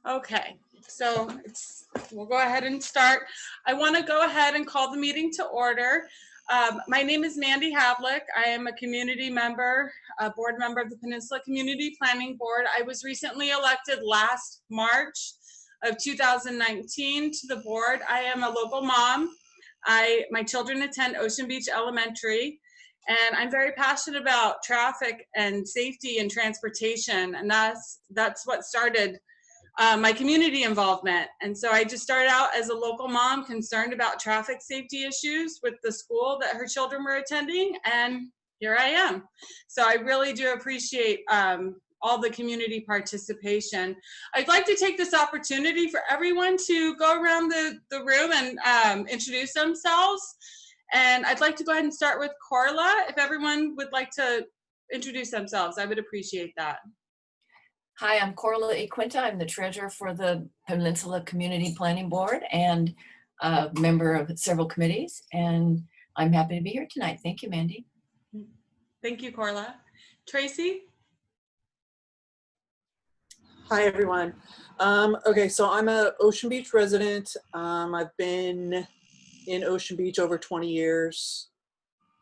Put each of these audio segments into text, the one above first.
Okay, so we'll go ahead and start. I want to go ahead and call the meeting to order. My name is Mandy Havlick. I am a community member, a board member of the Peninsula Community Planning Board. I was recently elected last March of 2019 to the board. I am a local mom. My children attend Ocean Beach Elementary, and I'm very passionate about traffic and safety and transportation, and that's what started my community involvement. And so I just started out as a local mom concerned about traffic safety issues with the school that her children were attending, and here I am. So I really do appreciate all the community participation. I'd like to take this opportunity for everyone to go around the room and introduce themselves. And I'd like to go ahead and start with Corla. If everyone would like to introduce themselves, I would appreciate that. Hi, I'm Corla Equinta. I'm the treasurer for the Peninsula Community Planning Board and a member of several committees. And I'm happy to be here tonight. Thank you, Mandy. Thank you, Corla. Tracy? Hi, everyone. Okay, so I'm a Ocean Beach resident. I've been in Ocean Beach over 20 years.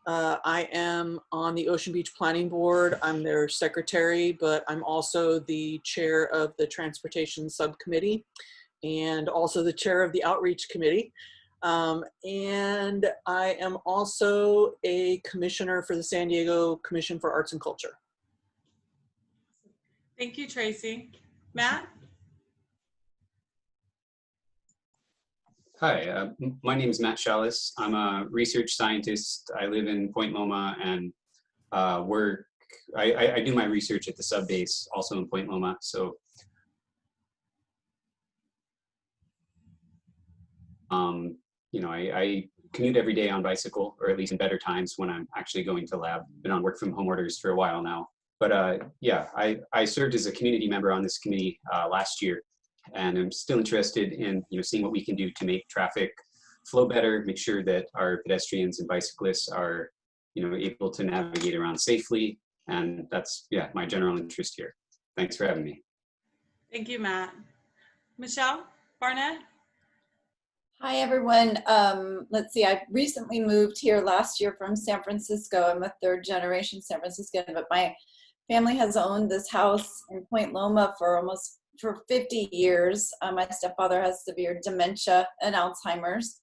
I am on the Ocean Beach Planning Board. I'm their secretary, but I'm also the chair of the Transportation Subcommittee and also the chair of the Outreach Committee. And I am also a commissioner for the San Diego Commission for Arts and Culture. Thank you, Tracy. Matt? Hi, my name is Matt Shallis. I'm a research scientist. I live in Point Loma and I do my research at the sub base, also in Point Loma. So, you know, I commute every day on bicycle, or at least in better times when I'm actually going to lab. Been on work from home orders for a while now. But yeah, I served as a community member on this committee last year. And I'm still interested in seeing what we can do to make traffic flow better, make sure that our pedestrians and bicyclists are able to navigate around safely. And that's my general interest here. Thanks for having me. Thank you, Matt. Michelle Barnett? Hi, everyone. Let's see, I recently moved here last year from San Francisco. I'm a third generation San Franciscan, but my family has owned this house in Point Loma for 50 years. My stepfather has severe dementia and Alzheimer's.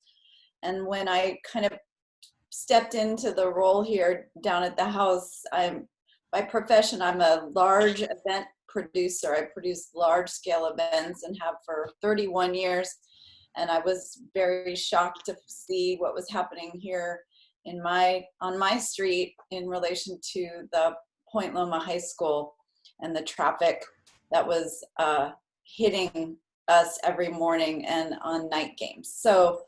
And when I kind of stepped into the role here down at the house, by profession, I'm a large event producer. I produce large scale events and have for 31 years. And I was very shocked to see what was happening here on my street in relation to the Point Loma High School and the traffic that was hitting us every morning and on night games. So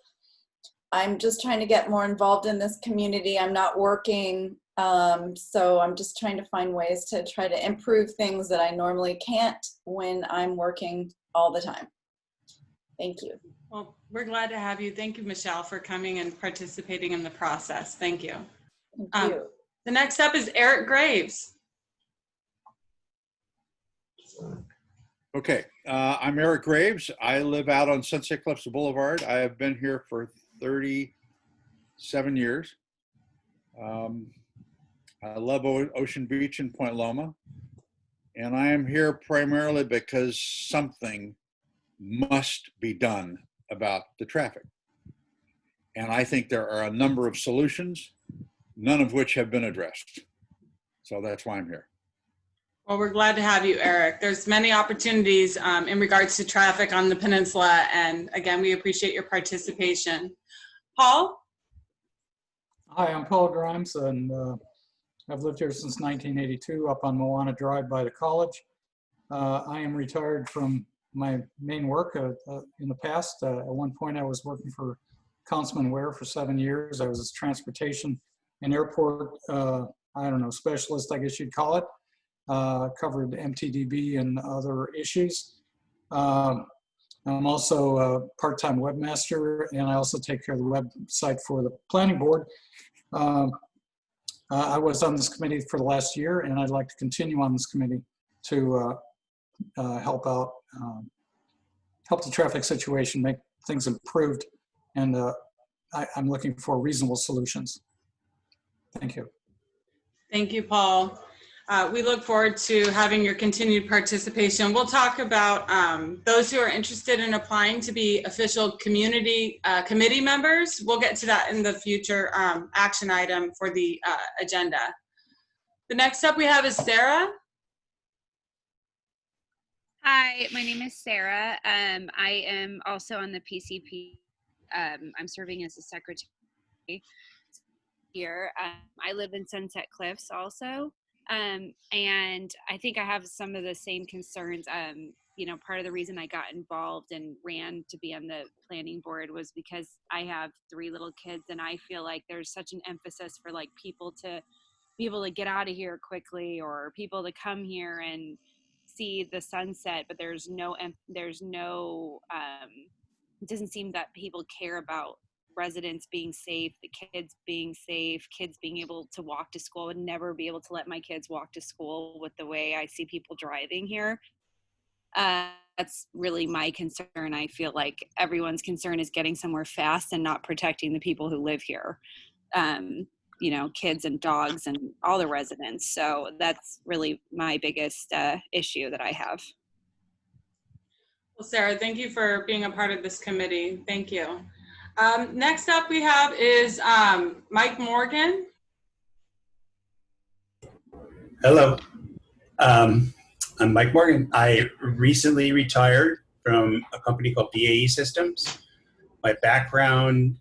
I'm just trying to get more involved in this community. I'm not working, so I'm just trying to find ways to try to improve things that I normally can't when I'm working all the time. Thank you. Well, we're glad to have you. Thank you, Michelle, for coming and participating in the process. Thank you. Thank you. The next up is Eric Graves. Okay, I'm Eric Graves. I live out on Sunset Cliffs Boulevard. I have been here for 37 years. I love Ocean Beach and Point Loma. And I am here primarily because something must be done about the traffic. And I think there are a number of solutions, none of which have been addressed. So that's why I'm here. Well, we're glad to have you, Eric. There's many opportunities in regards to traffic on the peninsula. And again, we appreciate your participation. Paul? Hi, I'm Paul Grimes, and I've lived here since 1982 up on Moana Drive by the college. I am retired from my main work in the past. At one point, I was working for Councilman Ware for 7 years. I was a transportation and airport, specialist, I guess you'd call it. Covered MTDB and other issues. I'm also a part-time webmaster, and I also take care of the website for the planning board. I was on this committee for the last year, and I'd like to continue on this committee to help out help the traffic situation, make things improved. And I'm looking for reasonable solutions. Thank you. Thank you, Paul. We look forward to having your continued participation. We'll talk about those who are interested in applying to be official community committee members. We'll get to that in the future action item for the agenda. The next up we have is Sarah. Hi, my name is Sarah. I am also on the PCP. I'm serving as a secretary here. I live in Sunset Cliffs also. And I think I have some of the same concerns. You know, part of the reason I got involved and ran to be on the planning board was because I have 3 little kids, and I feel like there's such an emphasis for like people to be able to get out of here quickly, or people to come here and see the sunset, but it doesn't seem that people care about residents being safe, the kids being safe, kids being able to walk to school. I would never be able to let my kids walk to school with the way I see people driving here. That's really my concern. I feel like everyone's concern is getting somewhere fast and not protecting the people who live here. You know, kids and dogs and all the residents. So that's really my biggest issue that I have. Well, Sarah, thank you for being a part of this committee. Thank you. Next up we have is Mike Morgan. Hello, I'm Mike Morgan. I recently retired from a company called BAE Systems. My background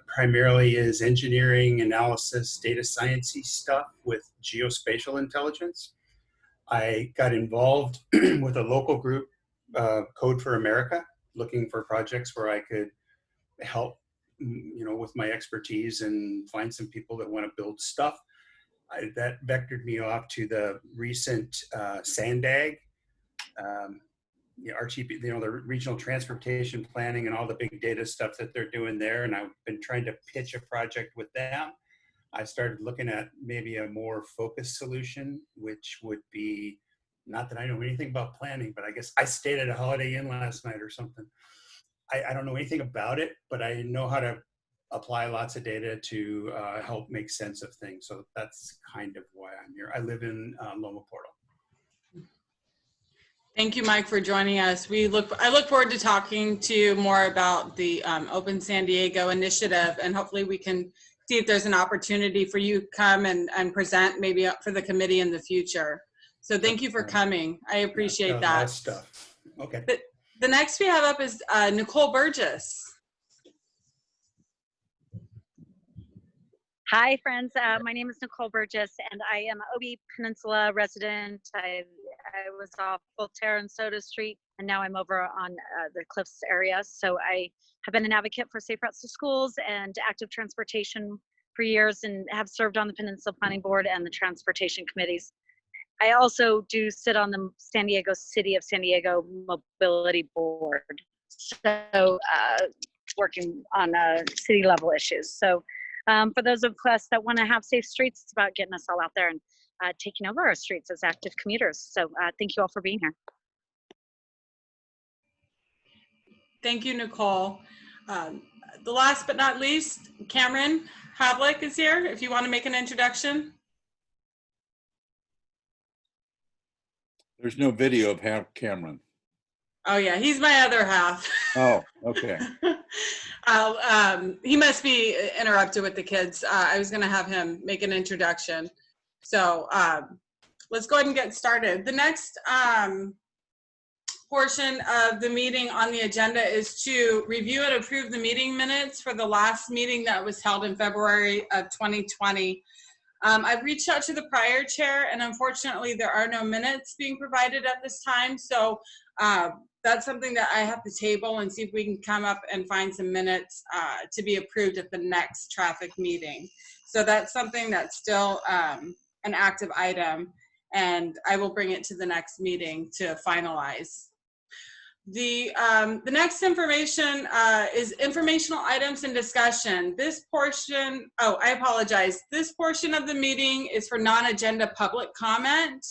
primarily is engineering, analysis, data science-y stuff with geospatial intelligence. I got involved with a local group, Code for America, looking for projects where I could help, you know, with my expertise and find some people that want to build stuff. That vectored me off to the recent SANDAG, the RTP, you know, the regional transportation planning and all the big data stuff that they're doing there. And I've been trying to pitch a project with them. I started looking at maybe a more focused solution, which would be, not that I know anything about planning, but I guess I stayed at a Holiday Inn last night or something. I don't know anything about it, but I know how to apply lots of data to help make sense of things. So that's kind of why I'm here. I live in Loma Portal. Thank you, Mike, for joining us. I look forward to talking to you more about the Open San Diego initiative, and hopefully we can see if there's an opportunity for you to come and present maybe for the committee in the future. So thank you for coming. I appreciate that. Lots of stuff. Okay. The next we have up is Nicole Burgess. Hi, friends. My name is Nicole Burgess, and I am an OB Peninsula resident. I was off Voltaire and Soda Street, and now I'm over on the Cliffs area. So I have been an advocate for safe routes to schools and active transportation for years, and have served on the Peninsula Planning Board and the transportation committees. I also do sit on the City of San Diego Mobility Board, so working on city level issues. So for those of us that want to have safe streets, it's about getting us all out there and taking over our streets as active commuters. So thank you all for being here. Thank you, Nicole. The last but not least, Cameron Havlick is here, if you want to make an introduction. There's no video of Cameron. Oh yeah, he's my other half. Oh, okay. He must be interrupted with the kids. I was gonna have him make an introduction. So let's go ahead and get started. The next portion of the meeting on the agenda is to review and approve the meeting minutes for the last meeting that was held in February of 2020. I've reached out to the prior chair, and unfortunately there are no minutes being provided at this time. So that's something that I have to table and see if we can come up and find some minutes to be approved at the next traffic meeting. So that's something that's still an active item, and I will bring it to the next meeting to finalize. The next information is informational items and discussion. This portion, I apologize. This portion of the meeting is for non-agenda public comment.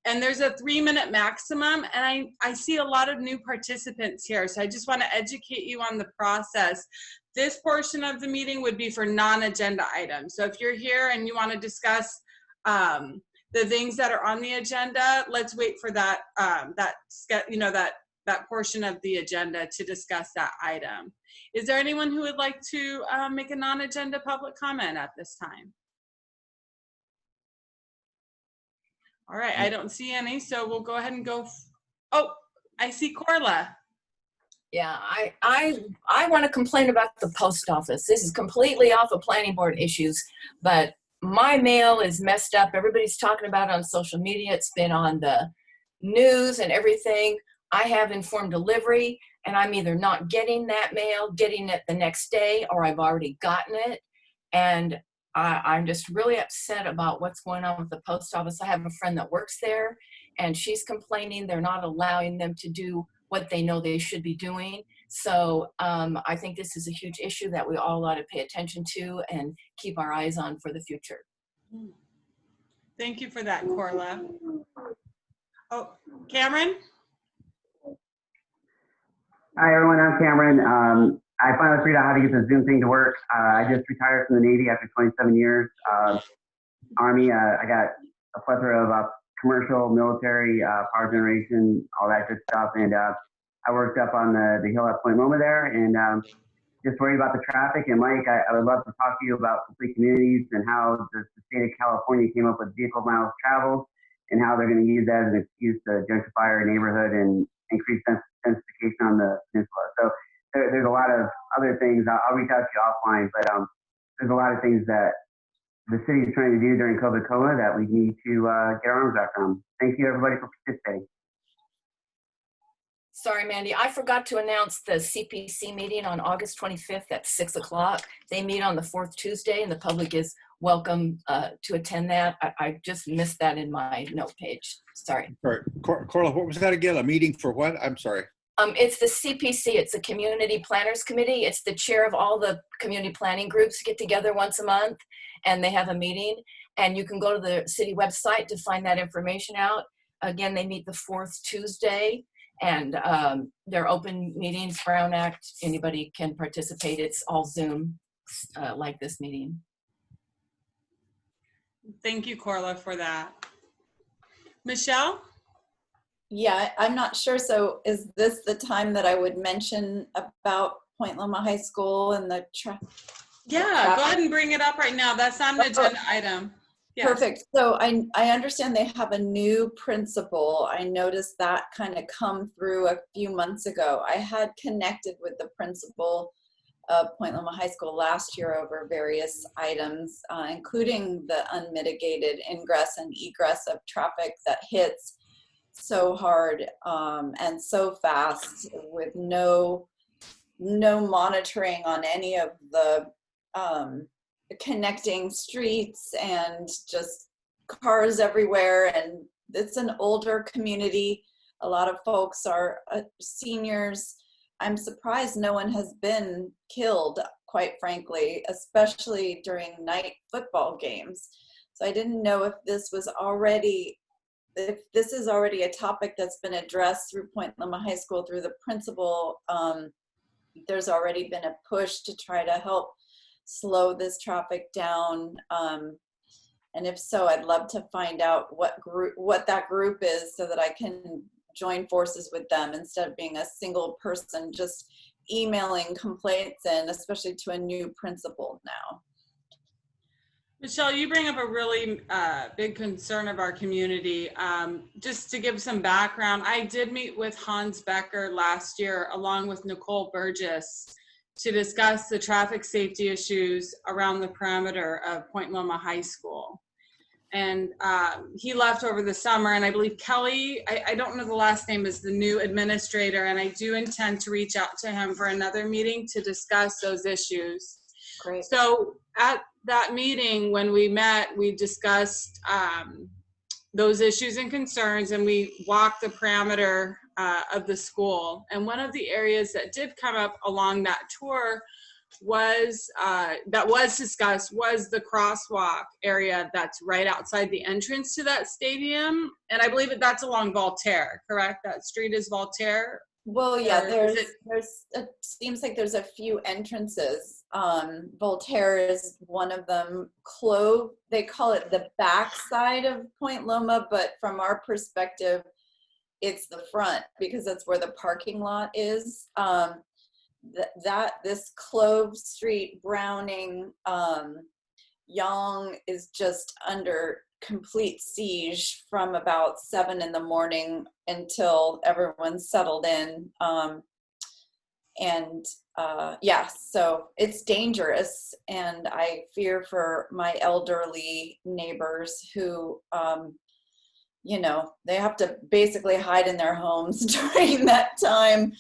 And there's a 3-minute maximum, and I see a lot of new participants here, so I just want to educate you on the process. This portion of the meeting would be for non-agenda items. So if you're here and you want to discuss the things that are on the agenda, let's wait for that that portion of the agenda to discuss that item. Is there anyone who would like to make a non-agenda public comment at this time? All right, I don't see any, so we'll go ahead and go. Oh, I see Corla. Yeah, I want to complain about the post office. This is completely off of planning board issues, but my mail is messed up. Everybody's talking about it on social media. It's been on the news and everything. I have informed delivery, and I'm either not getting that mail, getting it the next day, or I've already gotten it. And I'm just really upset about what's going on with the post office. I have a friend that works there, and she's complaining they're not allowing them to do what they know they should be doing. So I think this is a huge issue that we all ought to pay attention to and keep our eyes on for the future. Thank you for that, Corla. Oh, Cameron? Hi, everyone. I'm Cameron. I finally figured out how to get the Zoom thing to work. I just retired from the Navy after 27 years. Army, I got a plethora of commercial, military, power generation, all that good stuff. And I worked up on the hill at Point Loma there, and just worried about the traffic. And Mike, I would love to talk to you about complete communities and how the state of California came up with vehicle miles traveled and how they're going to use that as an excuse to gentrify our neighborhood and increase densification on the peninsula. So there's a lot of other things. I'll reach out to you offline, but there's a lot of things that the city is trying to do during COVID coma that we need to get our arms around. Thank you, everybody, for participating. Sorry, Mandy, I forgot to announce the CPC meeting on August 25th at 6 o'clock. They meet on the fourth Tuesday, and the public is welcome to attend that. I just missed that in my note page. Sorry. All right, Corla, what was that again? A meeting for what? I'm sorry. It's the CPC. It's the Community Planners Committee. It's the chair of all the community planning groups get together once a month, and they have a meeting. And you can go to the city website to find that information out. Again, they meet the fourth Tuesday, and they're open meetings, Brown Act. Anybody can participate. It's all Zoom, like this meeting. Thank you, Corla, for that. Michelle? Yeah, I'm not sure. So is this the time that I would mention about Point Loma High School and the Yeah, go ahead and bring it up right now. That's not an agenda item. Yes. Perfect. So I understand they have a new principal. I noticed that kind of come through a few months ago. I had connected with the principal of Point Loma High School last year over various items, including the unmitigated ingress and egress of traffic that hits so hard and so fast with no monitoring on any of the connecting streets and just cars everywhere. And it's an older community. A lot of folks are seniors. I'm surprised no one has been killed, quite frankly, especially during night football games. So I didn't know if this is already a topic that's been addressed through Point Loma High School through the principal. There's already been a push to try to help slow this traffic down. And if so, I'd love to find out what that group is so that I can join forces with them instead of being a single person just emailing complaints in, especially to a new principal now. Michelle, you bring up a really big concern of our community. Just to give some background, I did meet with Hans Becker last year along with Nicole Burgess to discuss the traffic safety issues around the perimeter of Point Loma High School. And he left over the summer, and I believe Kelly, I don't know the last name, is the new administrator, and I do intend to reach out to him for another meeting to discuss those issues. Great. So at that meeting, when we met, we discussed those issues and concerns, and we walked the parameter of the school. And one of the areas that did come up along that tour was that was discussed was the crosswalk area that's right outside the entrance to that stadium, and I believe that's along Voltaire, correct? That street is Voltaire. Well, yeah, Or there's is it- it seems like there's a few entrances. Voltaire is one of them. Clove, they call it the back side of Point Loma, but from our perspective, it's the front because that's where the parking lot is. This Clove Street, Browning, Young is just under complete siege from about 7 in the morning until everyone's settled in. Yeah, so it's dangerous, and I fear for my elderly neighbors who, you know, they have to basically hide in their homes during that time.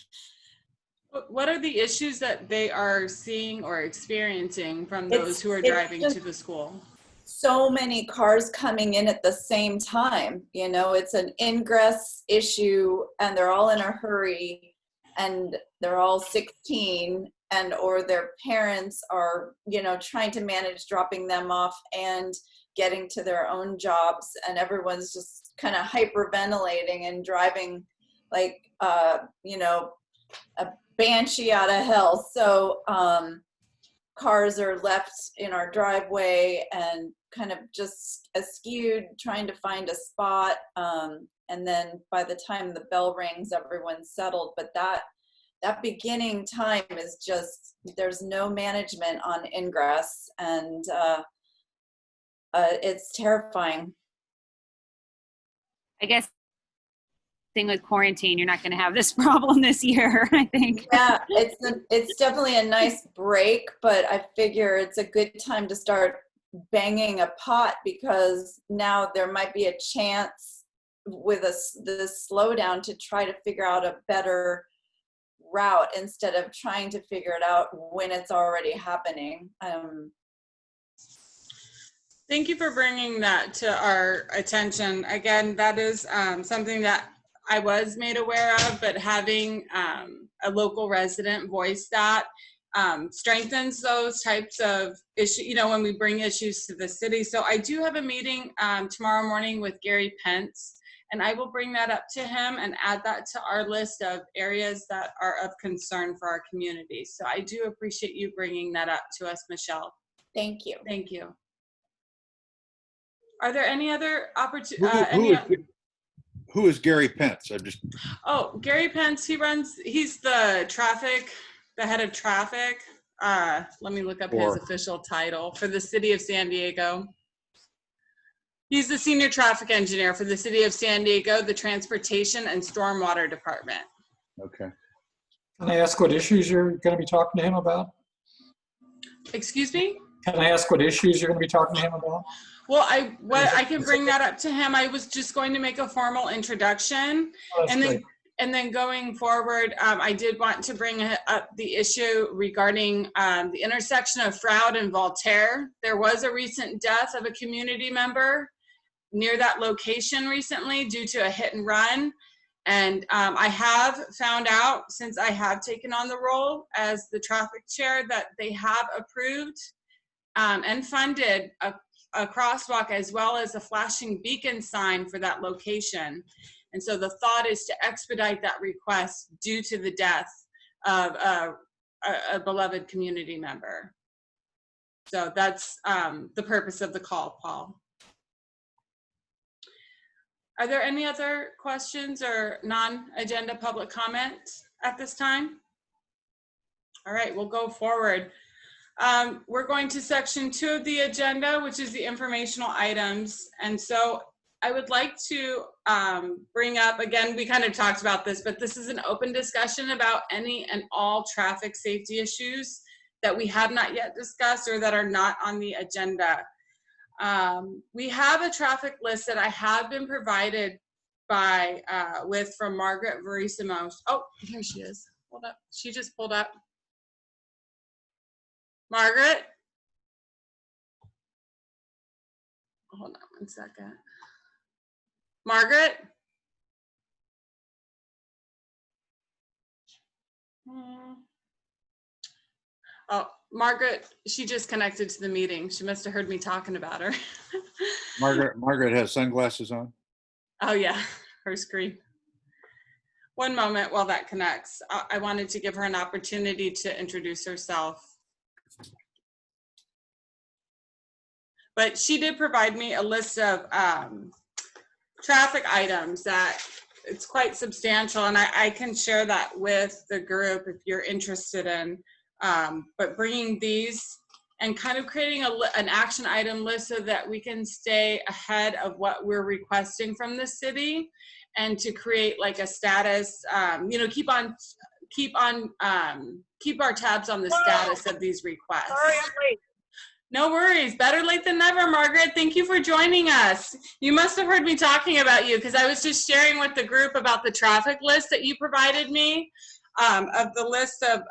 What are the issues that they are seeing or experiencing from It's- those who are it's driving just- to the school? So many cars coming in at the same time, you know, it's an ingress issue, and they're all in a hurry, and they're all 16, and or their parents are, you know, trying to manage dropping them off and getting to their own jobs, and everyone's just kind of hyperventilating and driving like you know, a banshee out of hell. So cars are left in our driveway and kind of just askewed trying to find a spot, and then by the time the bell rings, everyone's settled. But that beginning time is just, there's no management on ingress, and it's terrifying. I guess thing with quarantine, you're not going to have this problem this year, I think. Yeah, it's definitely a nice break, but I figure it's a good time to start banging a pot, because now there might be a chance with this slowdown to try to figure out a better route instead of trying to figure it out when it's already happening. Thank you for bringing that to our attention. Again, that is something that I was made aware of, but having a local resident voice that strengthens those types of issues, you know, when we bring issues to the city. So I do have a meeting tomorrow morning with Gary Pence, and I will bring that up to him and add that to our list of areas that are of concern for our community. So I do appreciate you bringing that up to us, Michelle. Thank you. Thank you. Are there any other opportunities? Who is Gary Pence? Oh, Gary Pence, he's the head of traffic. Let me look up his official title for the city of San Diego. He's the senior traffic engineer for the city of San Diego, the transportation and stormwater department. Okay. Can I ask what issues you're going to be talking to him about? Excuse me? Can I ask what issues you're going to be talking to him about? Well, I can bring that up to him. I was just going to make a formal introduction, Oh, and then going forward, I did want to bring up the issue regarding the intersection of Froude and Voltaire. There was a recent death of a community member near that location recently due to a hit and run. And I have found out, since I have taken on the role as the traffic chair, that they have approved and funded a crosswalk as well as a flashing beacon sign for that location. And so the thought is to expedite that request due to the death of a beloved community member. So that's the purpose of the call, Paul. Are there any other questions or non-agenda public comments at this time? All right, we'll go forward. We're going to section 2 of the agenda, which is the informational items. And so I would like to bring up, again, we kind of talked about this, but this is an open discussion about any and all traffic safety issues that we have not yet discussed or that are not on the agenda. We have a traffic list that I have been provided by from Margaret Verissimo. Oh, here she is. Hold up. She just pulled up. Margaret? Hold on one second. Margaret? Oh, Margaret, she just connected to the meeting. She must have heard me talking about her. Margaret has sunglasses on. Oh yeah, her screen. One moment while that connects. I wanted to give her an opportunity to introduce herself. But she did provide me a list of traffic items that it's quite substantial, and I can share that with the group if you're interested in. But bringing these and kind of creating an action item list so that we can stay ahead of what we're requesting from the city, and to create like a status, you know, keep our tabs on the status of these requests. Sorry, I'm late. No worries. Better late than never, Margaret. Thank you for joining us. You must have heard me talking about you because I was just sharing with the group about the traffic list that you provided me, of the list of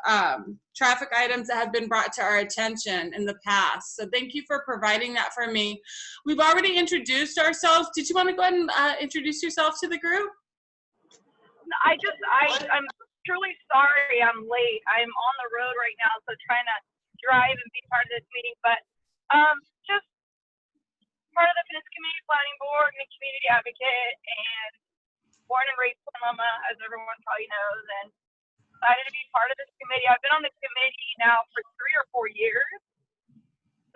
traffic items that have been brought to our attention in the past. So thank you for providing that for me. We've already introduced ourselves. Did you want to go ahead and introduce yourself to the group? I'm truly sorry I'm late. I'm on the road right now, so trying to drive and be part of this meeting, but just part of the Peninsula Community Planning Board and a community advocate, and born and raised in Loma, as everyone probably knows, and excited to be part of this committee. I've been on the committee now for 3 or 4 years,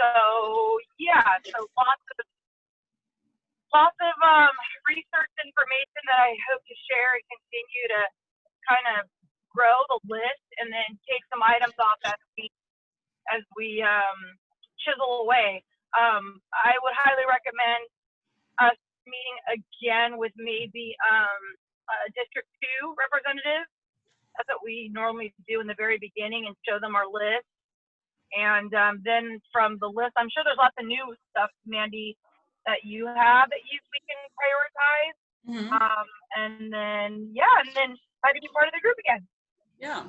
so yeah, so lots of research information that I hope to share and continue to kind of grow the list, and then take some items off as we chisel away. I would highly recommend us meeting again with maybe District 2 representative. That's what we normally do in the very beginning, and show them our list. And then from the list, I'm sure there's lots of new stuff, Mandy, that you have that we can prioritize. Mm-hmm. And then try to be part of the group again. Yeah.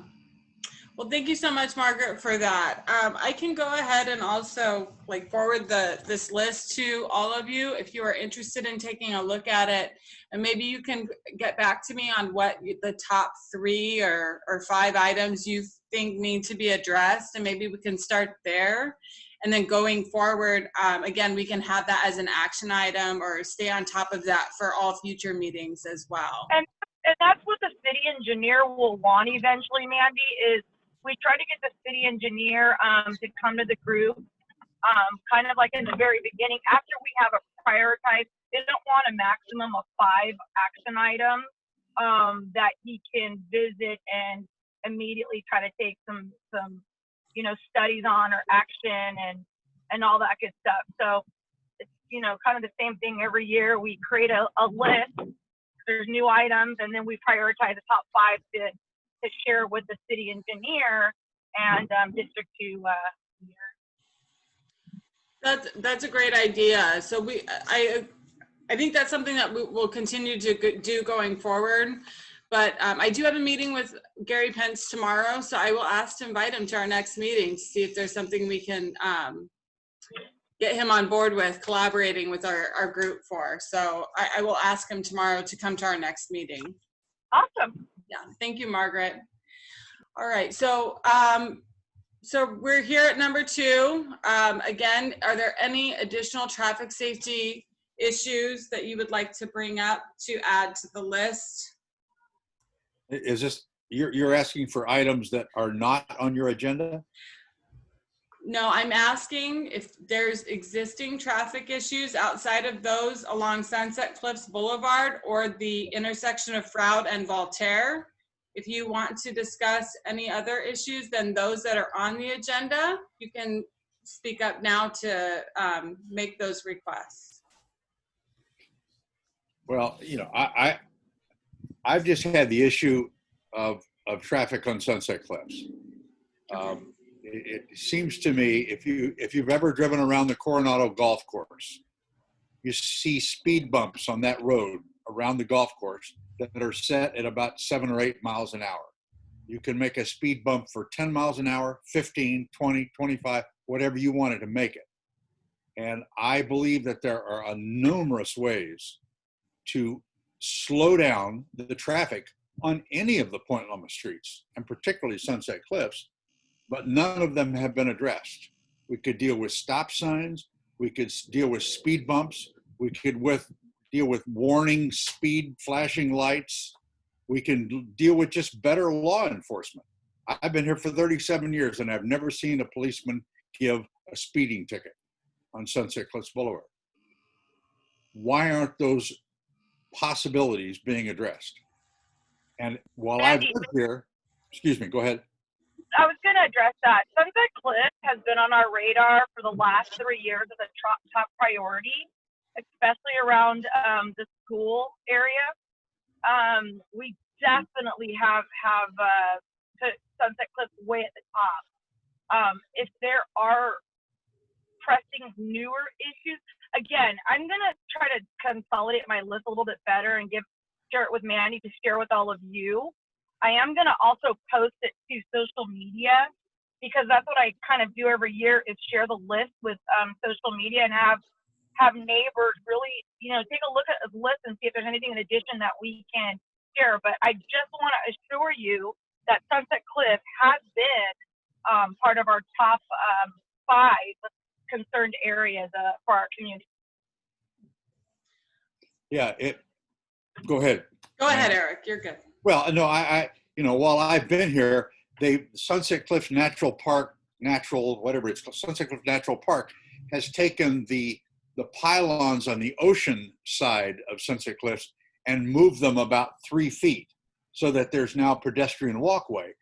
Well, thank you so much, Margaret, for that. I can go ahead and also forward this list to all of you if you are interested in taking a look at it, and maybe you can get back to me on what the top 3 or 5 items you think need to be addressed, and maybe we can start there. And then going forward, again, we can have that as an action item or stay on top of that for all future meetings as well. And that's what the city engineer will want eventually, Mandy, is we try to get the city engineer to come to the group, kind of like in the very beginning, after we have a prioritized. They don't want a maximum of 5 action items that he can visit and immediately try to take some studies on or action and all that good stuff. So it's kind of the same thing every year. We create a list. There's new items, and then we prioritize the top 5 to share with the city engineer and District 2. That's a great idea. So I think that's something that we will continue to do going forward. But I do have a meeting with Gary Pence tomorrow, so I will ask to invite him to our next meeting to see if there's something we can get him on board with collaborating with our group for. So I will ask him tomorrow to come to our next meeting. Awesome. Yeah, thank you, Margaret. All right, so we're here at number 2. Again, are there any additional traffic safety issues that you would like to bring up to add to the list? Is this, you're asking for items that are not on your agenda? No, I'm asking if there's existing traffic issues outside of those along Sunset Cliffs Boulevard or the intersection of Froude and Voltaire. If you want to discuss any other issues than those that are on the agenda, you can speak up now to make those requests. Well, I've just had the issue of traffic on Sunset Cliffs. It seems to me, if you've ever driven around the Coronado Golf Course, you see speed bumps on that road around the golf course that are set at about 7 or 8 miles an hour. You can make a speed bump for 10 miles an hour, 15, 20, 25, whatever you wanted to make it. And I believe that there are numerous ways to slow down the traffic on any of the Point Loma streets, and particularly Sunset Cliffs, but none of them have been addressed. We could deal with stop signs. We could deal with speed bumps. We could deal with warning speed flashing lights. We can deal with just better law enforcement. I've been here for 37 years and I've never seen a policeman give a speeding ticket on Sunset Cliffs Boulevard. Why aren't those possibilities being addressed? And while I've lived here, excuse me, go ahead. I was going to address that. Sunset Cliff has been on our radar for the last 3 years as a top priority, especially around the school area. We definitely have put Sunset Cliff way at the top. If there are pressing newer issues, again, I'm going to try to consolidate my list a little bit better and share it with Mandy to share with all of you. I am going to also post it to social media because that's what I kind of do every year is share the list with social media and have neighbors really, take a look at the list and see if there's anything in addition that we can share. But I just want to assure you that Sunset Cliff has been part of our top 5 concerned areas for our community. Yeah, go ahead. Go ahead, Eric. You're good. Well, no, while I've been here, Sunset Cliffs Natural Park, Sunset Cliff Natural Park has taken the pylons on the ocean side of Sunset Cliffs and moved them about 3 feet so that there's now pedestrian walkway.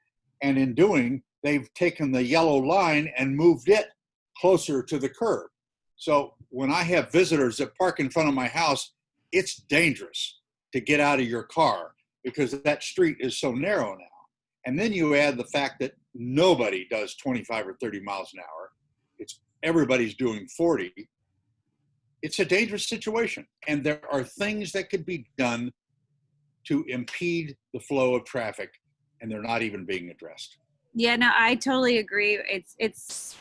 And in doing, they've taken the yellow line and moved it closer to the curb. So when I have visitors that park in front of my house, it's dangerous to get out of your car because that street is so narrow now. And then you add the fact that nobody does 25 or 30 miles an hour. Everybody's doing 40. It's a dangerous situation. And there are things that could be done to impede the flow of traffic, and they're not even being addressed. Yeah, no, I totally agree.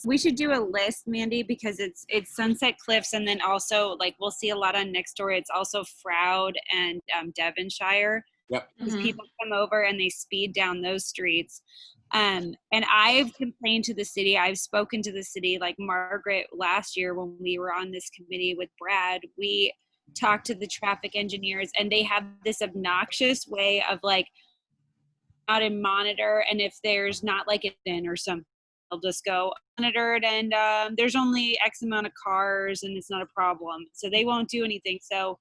We should do a list, Mandy, because it's Sunset Cliffs, and then also like we'll see a lot on next door. It's also Froude and Devonshire. Yep. Because people come over and they speed down those streets. And I've complained to the city. I've spoken to the city, like Margaret last year when we were on this committee with Brad. We talked to the traffic engineers, and they have this obnoxious way of like out and monitor, and if there's not like it in or something, they'll just go monitored, and there's only X amount of cars and it's not a problem, so they won't do anything. So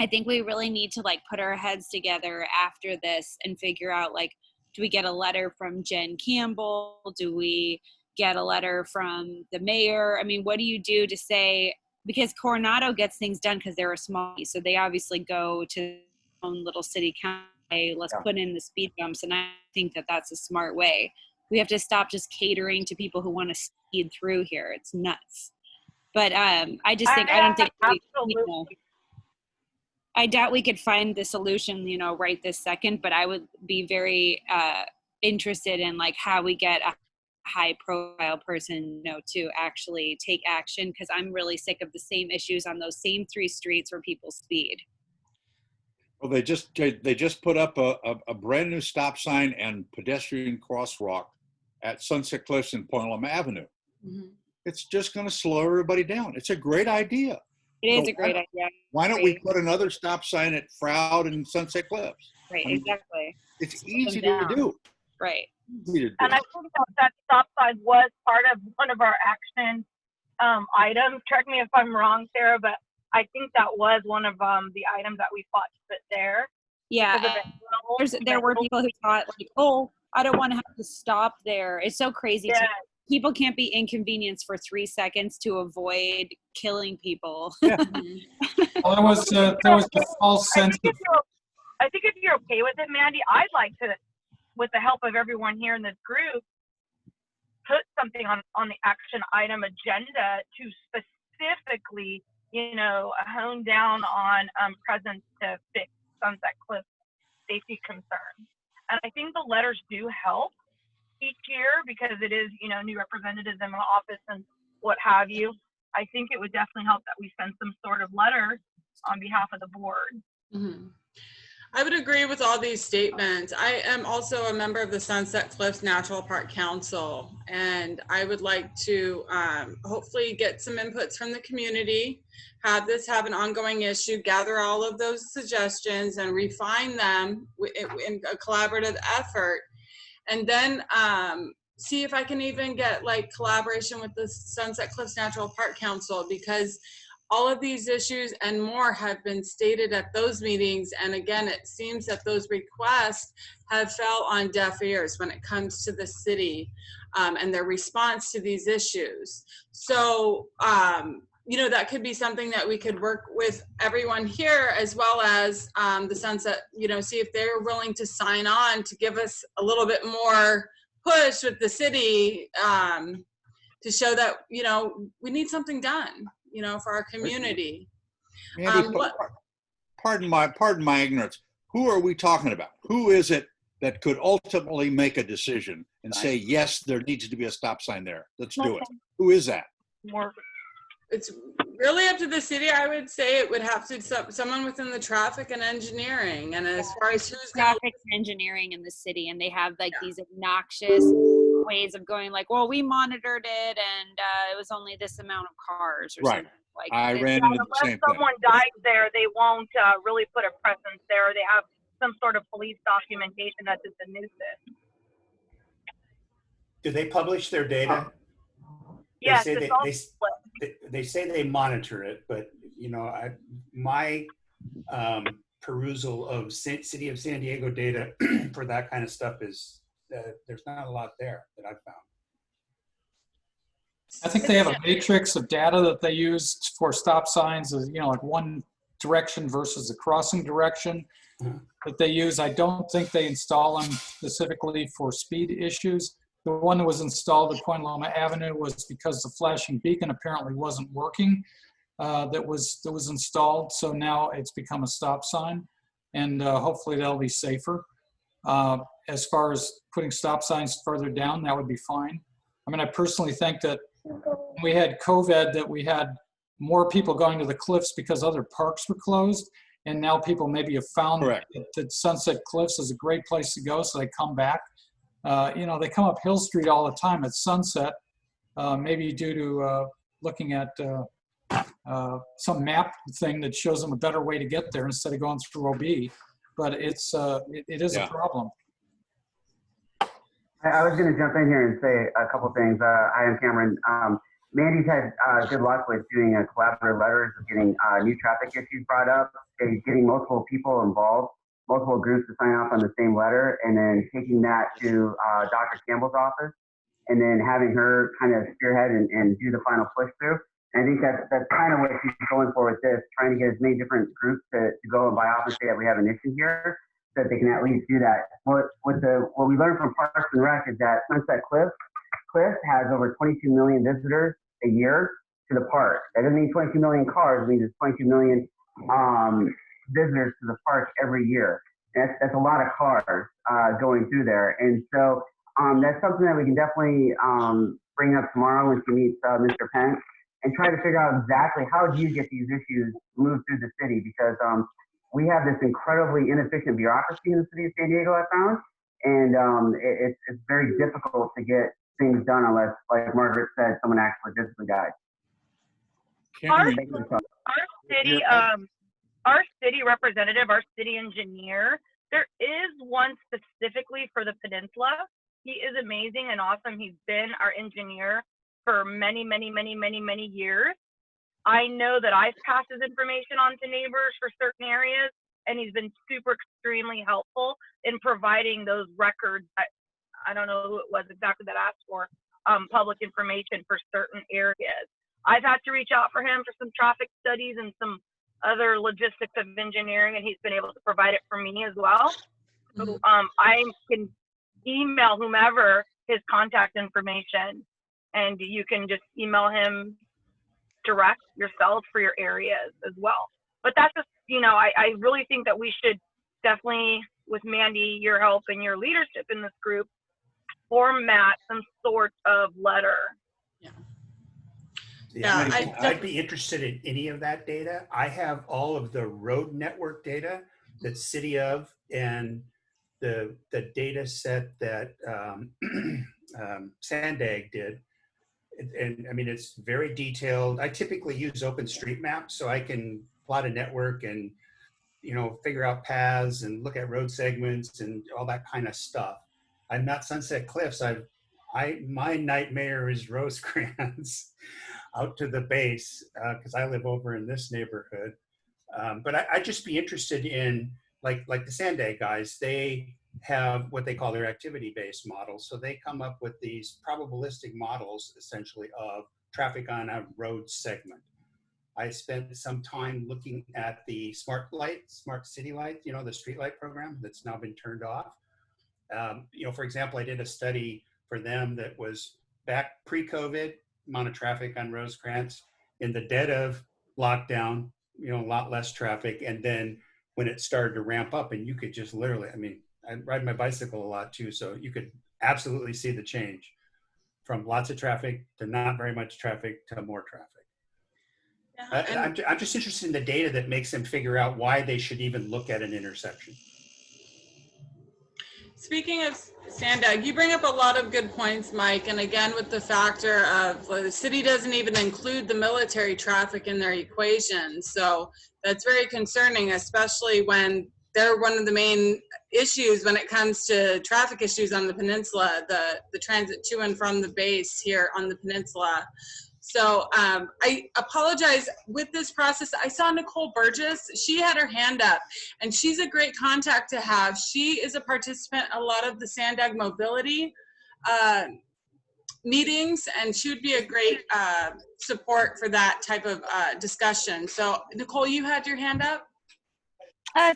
I think we really need to like put our heads together after this and figure out, like, do we get a letter from Jen Campbell? Do we get a letter from the mayor? I mean, what do you do to say, because Coronado gets things done because they're a small, so they obviously go to their own little city county. Let's put in the speed bumps, and I think that that's a smart way. We have to stop just catering to people who want to speed through here. It's nuts. But I don't think I doubt we could find the solution, right this second. But I would be very interested in like how we get a high-profile person, to actually take action, because I'm really sick of the same issues on those same 3 streets where people speed. Well, they just put up a brand new stop sign and pedestrian crosswalk at Sunset Cliffs and Point Loma Avenue. Mm-hmm. It's just going to slow everybody down. It's a great idea. It is a great idea. Why don't we put another stop sign at Froude and Sunset Cliffs? Right, exactly. It's easy to do. Right. And I think that stop sign was part of one of our action items. Correct me if I'm wrong, Sarah, but I think that was one of the items that we fought to put there. Yeah, there were people who thought like, oh, I don't want to have to stop there. It's so crazy. Yeah. People can't be inconvenienced for 3 seconds to avoid killing people. Yeah. Well, there was the false sense of. I think if you're okay with it, Mandy, I'd like to, with the help of everyone here in this group, put something on the action item agenda to specifically, hone down on presence to fix Sunset Cliff safety concerns. And I think the letters do help each year because it is, new representatives in the office and what have you. I think it would definitely help that we send some sort of letter on behalf of the board. Mm-hmm. I would agree with all these statements. I am also a member of the Sunset Cliffs Natural Park Council, and I would like to hopefully get some inputs from the community, have an ongoing issue, gather all of those suggestions and refine them in a collaborative effort, and then see if I can even get like collaboration with the Sunset Cliffs Natural Park Council, because all of these issues and more have been stated at those meetings. And again, it seems that those requests have fell on deaf ears when it comes to the city and their response to these issues. So, you know, that could be something that we could work with everyone here, as well as the Sunset, you know, see if they're willing to sign on to give us a little bit more push with the city to show that, you know, we need something done, you know, for our community. Andy, pardon my ignorance. Who are we talking about? Who is it that could ultimately make a decision and say, yes, there needs to be a stop sign there? Let's do it. Who is that? It's really up to the city. I would say it would have to someone within the traffic and engineering. And as far as who's traffic and engineering in the city, and they have like these obnoxious ways of going like, well, we monitored it and it was only this amount of cars or something like I that. ran into the same thing. Unless someone dies there, they won't really put a presence there. They have some sort of police documentation that it's a nuisance. Do they publish their data? Yes, they say they monitor it, but you know, my perusal of City of San Diego data for that kind of stuff is there's not a lot there that I've found. I think they have a matrix of data that they use for stop signs, as you know, like one direction versus the crossing direction that they use. I don't think they install them specifically for speed issues. The one that was installed at Point Loma Avenue was because the flashing beacon apparently wasn't working. That was installed, so now it's become a stop sign, and hopefully that'll be safer. As far as putting stop signs further down, that would be fine. I mean, I personally think that when we had COVID, that we had more people going to the cliffs because other parks were closed, and now people maybe have found that Sunset Cliffs is a great place to go, so they come back. You know, they come up Hill Street all the time at sunset, maybe due to looking at some map thing that shows them a better way to get there instead of going through OB. But it's it is a problem. I was going to jump in here and say a couple things. Hi, I'm Cameron. Mandy's had good luck with doing collaborative letters, getting new traffic issues brought up, getting multiple people involved, multiple groups to sign off on the same letter, and then taking that to Dr. Campbell's office, and then having her kind of spearhead and do the final push through. And I think that's kind of what she's going for with this, trying to get as many different groups to go and buy off and say that we have an issue here, so that they can at least do that. What we learned from Parks and Rec is that Sunset Cliff has over 22 million visitors a year to the park. That doesn't mean 22 million cars, it means it's 22 million visitors to the park every year. That's a lot of cars going through there. And so that's something that we can definitely bring up tomorrow when she meets Mr. Pence, and try to figure out exactly how do you get these issues moved through the city, because we have this incredibly inefficient bureaucracy in the city of San Diego, I found, and it's very difficult to get things done unless, like Margaret said, someone actually physically died. Our city representative, our city engineer, there is one specifically for the Peninsula. He is amazing and awesome. He's been our engineer for many, many, many, many, many years. I know that I've passed his information on to neighbors for certain areas, and he's been extremely helpful in providing those records. I don't know who it was exactly that asked for public information for certain areas. I've had to reach out for him for some traffic studies and some other logistics of engineering, and he's been able to provide it for me as well. So I can email whomever his contact information, and you can just email him direct yourself for your areas as well. But that's just, you know, I really think that we should definitely, with Mandy, your help and your leadership in this group, format some sort of letter. I'd be interested in any of that data. I have all of the road network data the city of, and the data set that Sandag did. And I mean, it's very detailed. I typically use OpenStreetMap so I can plot a network and, you know, figure out paths and look at road segments and all that kind of stuff. I'm not Sunset Cliffs. My nightmare is Rosecrans out to the base because I live over in this neighborhood. But I'd just be interested in, like the Sandag guys, they have what they call their activity-based models. So they come up with these probabilistic models, essentially, of traffic on a road segment. I spent some time looking at the smart city light, you know, the street light program that's now been turned off. You know, for example, I did a study for them that was back pre-COVID, amount of traffic on Rosecrans, in the dead of lockdown, you know, a lot less traffic. And then when it started to ramp up, and you could just literally, I mean, I ride my bicycle a lot too, so you could absolutely see the change from lots of traffic to not very much traffic to more traffic. I'm just interested in the data that makes them figure out why they should even look at an intersection. Speaking of Sandag, you bring up a lot of good points, Mike. And again, with the factor of the city doesn't even include the military traffic in their equation. So that's very concerning, especially when they're one of the main issues when it comes to traffic issues on the peninsula, the transit to and from the base here on the peninsula. So I apologize with this process. I saw Nicole Burgess. She had her hand up, and she's a great contact to have. She is a participant in a lot of the Sandag mobility meetings, and she would be a great support for that type of discussion. So Nicole, you had your hand up?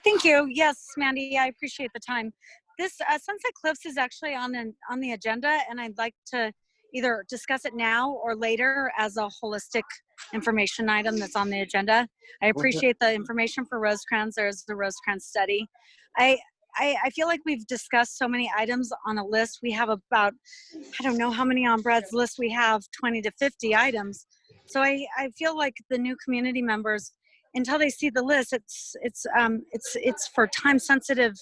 Thank you. Yes, Mandy, I appreciate the time. This Sunset Cliffs is actually on the agenda, and I'd like to either discuss it now or later as a holistic information item that's on the agenda. I appreciate the information for Rosecrans. There's the Rosecrans study. I feel like we've discussed so many items on a list. We have about, I don't know how many on Brad's list we have, 20 to 50 items. So I feel like the new community members, until they see the list, it's for time sensitive.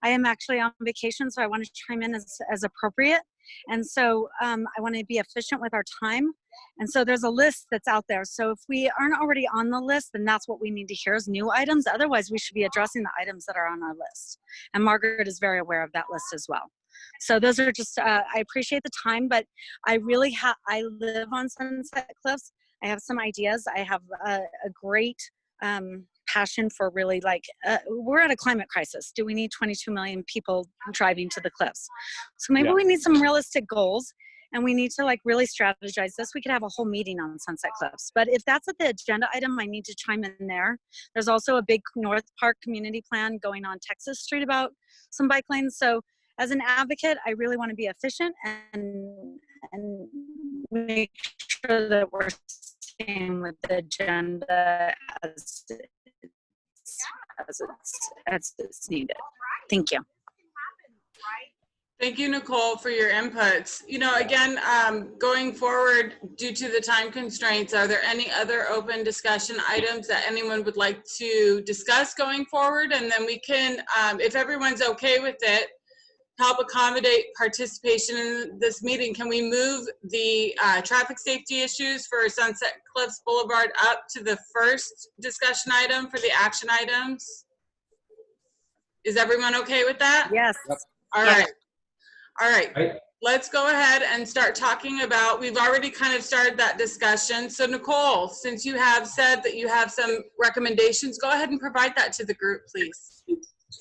I am actually on vacation, so I want to chime in as appropriate. And so I want to be efficient with our time. And so there's a list that's out there. So if we aren't already on the list, then that's what we need to hear is new items. Otherwise, we should be addressing the items that are on our list. And Margaret is very aware of that list as well. So those are just, I appreciate the time, but I really I live on Sunset Cliffs. I have some ideas. I have a great passion for really we're at a climate crisis. Do we need 22 million people driving to the cliffs? So maybe we need some realistic goals, and we need to really strategize this. We could have a whole meeting on Sunset Cliffs, but if that's at the agenda item, I need to chime in there. There's also a big North Park community plan going on Texas Street about some bike lanes. So as an advocate, I really want to be efficient and make sure that we're staying with the agenda as it's needed. Thank you. Thank you, Nicole, for your inputs. You know, again, going forward, due to the time constraints, are there any other open discussion items that anyone would like to discuss going forward? And then we can, if everyone's okay with it, help accommodate participation in this meeting. Can we move the traffic safety issues for Sunset Cliffs Boulevard up to the first discussion item for the action items? Is everyone okay with that? Yes. Yep. All right. All right. Let's go ahead and start talking about, we've already kind of started that discussion. So Nicole, since you have said that you have some recommendations, go ahead and provide that to the group, please.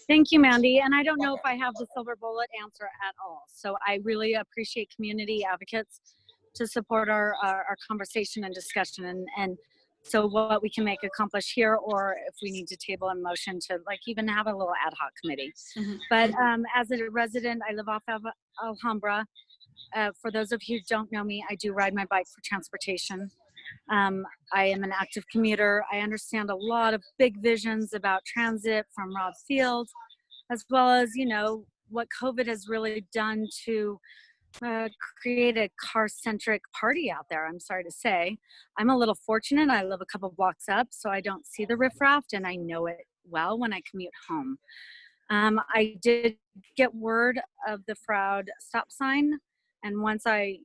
Thank you, Mandy. And I don't know if I have the silver bullet answer at all. So I really appreciate community advocates to support our conversation and discussion, and so what we can accomplish here, or if we need to table a motion to even have a little ad hoc committee. Mm-hmm. But as a resident, I live off of Alhambra. For those of you who don't know me, I do ride my bike for transportation. I am an active commuter. I understand a lot of big visions about transit from Rob Field, as well as, what COVID has really done to create a car-centric party out there, I'm sorry to say. I'm a little fortunate. I live a couple blocks up, so I don't see the riffraff, and I know it well when I commute home. I did get word of the Froud stop sign, and once I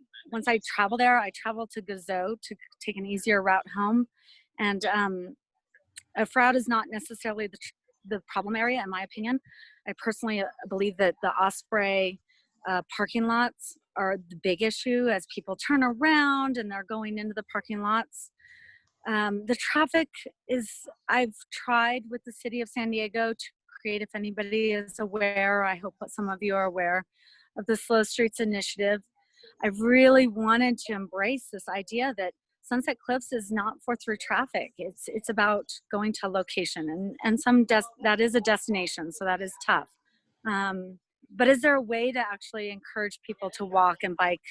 travel there, I travel to Gazeau to take an easier route home. And Froud is not necessarily the problem area, in my opinion. I personally believe that the Osprey parking lots are the big issue as people turn around and they're going into the parking lots. The traffic is, I've tried with the city of San Diego to create, if anybody is aware, I hope that some of you are aware of the Slow Streets Initiative. I've really wanted to embrace this idea that Sunset Cliffs is not for through traffic. It's about going to a location, and that is a destination, so that is tough. But is there a way to actually encourage people to walk and bike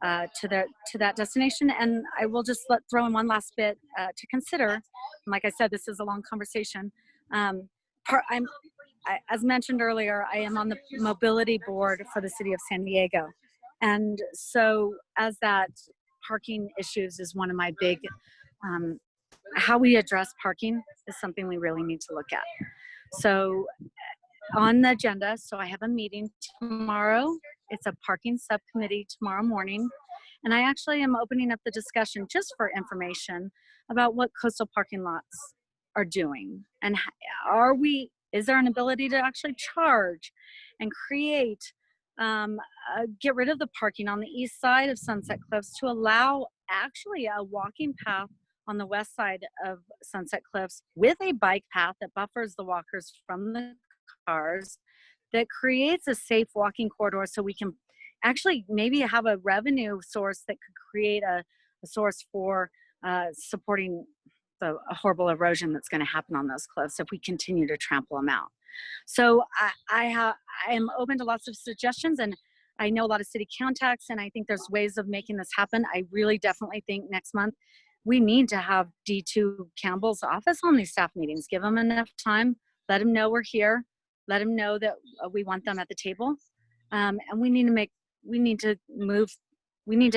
to that destination? And I will just throw in one last bit to consider. Like I said, this is a long conversation. As mentioned earlier, I am on the mobility board for the city of San Diego. And so as that parking issues is one of my big, how we address parking is something we really need to look at. So on the agenda, so I have a meeting tomorrow. It's a parking subcommittee tomorrow morning. And I actually am opening up the discussion just for information about what coastal parking lots are doing. And is there an ability to actually charge and create, get rid of the parking on the east side of Sunset Cliffs to allow actually a walking path on the west side of Sunset Cliffs with a bike path that buffers the walkers from the cars, that creates a safe walking corridor so we can actually maybe have a revenue source that could create a source for supporting the horrible erosion that's going to happen on those cliffs if we continue to trample them out. So I am open to lots of suggestions, and I know a lot of city contacts, and I think there's ways of making this happen. I really definitely think next month we need to have D2 Campbell's office on these staff meetings. Give them enough time, let them know we're here, let them know that we want them at the table, and we need to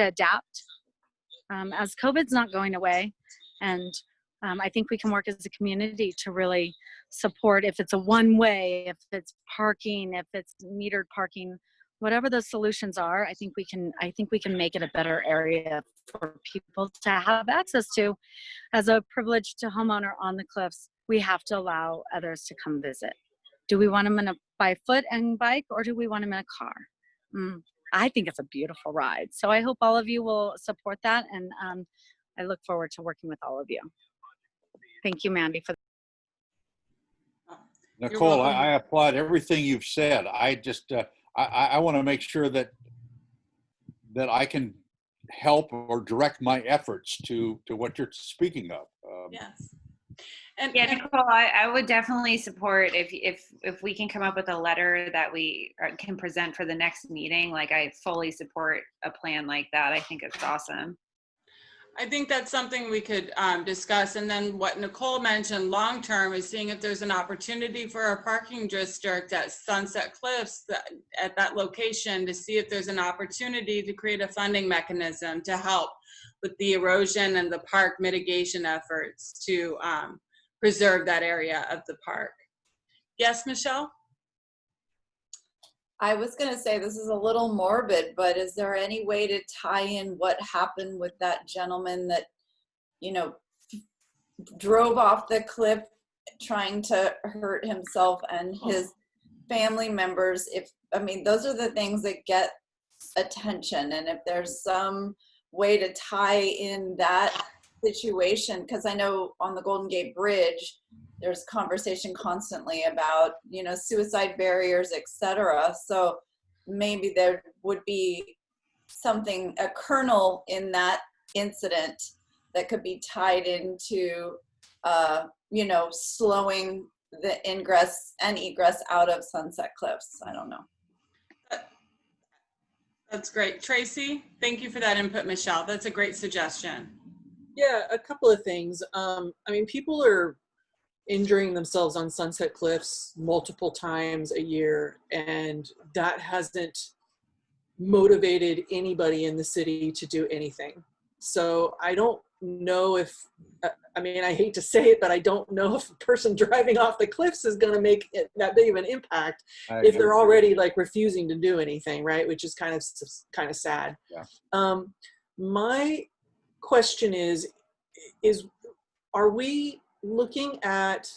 adapt as COVID's not going away. And I think we can work as a community to really support, if it's a one-way, if it's parking, if it's metered parking, whatever the solutions are. I think we can make it a better area for people to have access to. As a privileged homeowner on the cliffs, we have to allow others to come visit. Do we want them by foot and bike, or do we want them in a car? I think it's a beautiful ride. So I hope all of you will support that, and I look forward to working with all of you. Thank you, Mandy, for Nicole, I applaud everything you've said. I just, I want to make sure that I can help or direct my efforts to what you're speaking of. Yes. Yeah, Nicole, I would definitely support if we can come up with a letter that we can present for the next meeting. Like, I fully support a plan like that. I think it's awesome. I think that's something we could discuss. And then what Nicole mentioned long-term is seeing if there's an opportunity for a parking district at Sunset Cliffs at that location, to see if there's an opportunity to create a funding mechanism to help with the erosion and the park mitigation efforts to preserve that area of the park. Yes, Michelle? I was going to say, this is a little morbid, but is there any way to tie in what happened with that gentleman that, drove off the cliff trying to hurt himself and his family members? Those are the things that get attention. And if there's some way to tie in that situation, because I know on the Golden Gate Bridge, there's conversation constantly about, suicide barriers, etc. So maybe there would be something, a kernel in that incident that could be tied into, slowing the ingress and egress out of Sunset Cliffs. I don't know. That's great. Tracy, thank you for that input, Michelle. That's a great suggestion. Yeah, a couple of things. People are injuring themselves on Sunset Cliffs multiple times a year, and that hasn't motivated anybody in the city to do anything. So I don't know if, I mean, I hate to say it, but I don't know if a person driving off the cliffs is going to make it that big of an impact if they're already like refusing to do anything, right? Which is kind of sad. Yeah. My question is are we looking at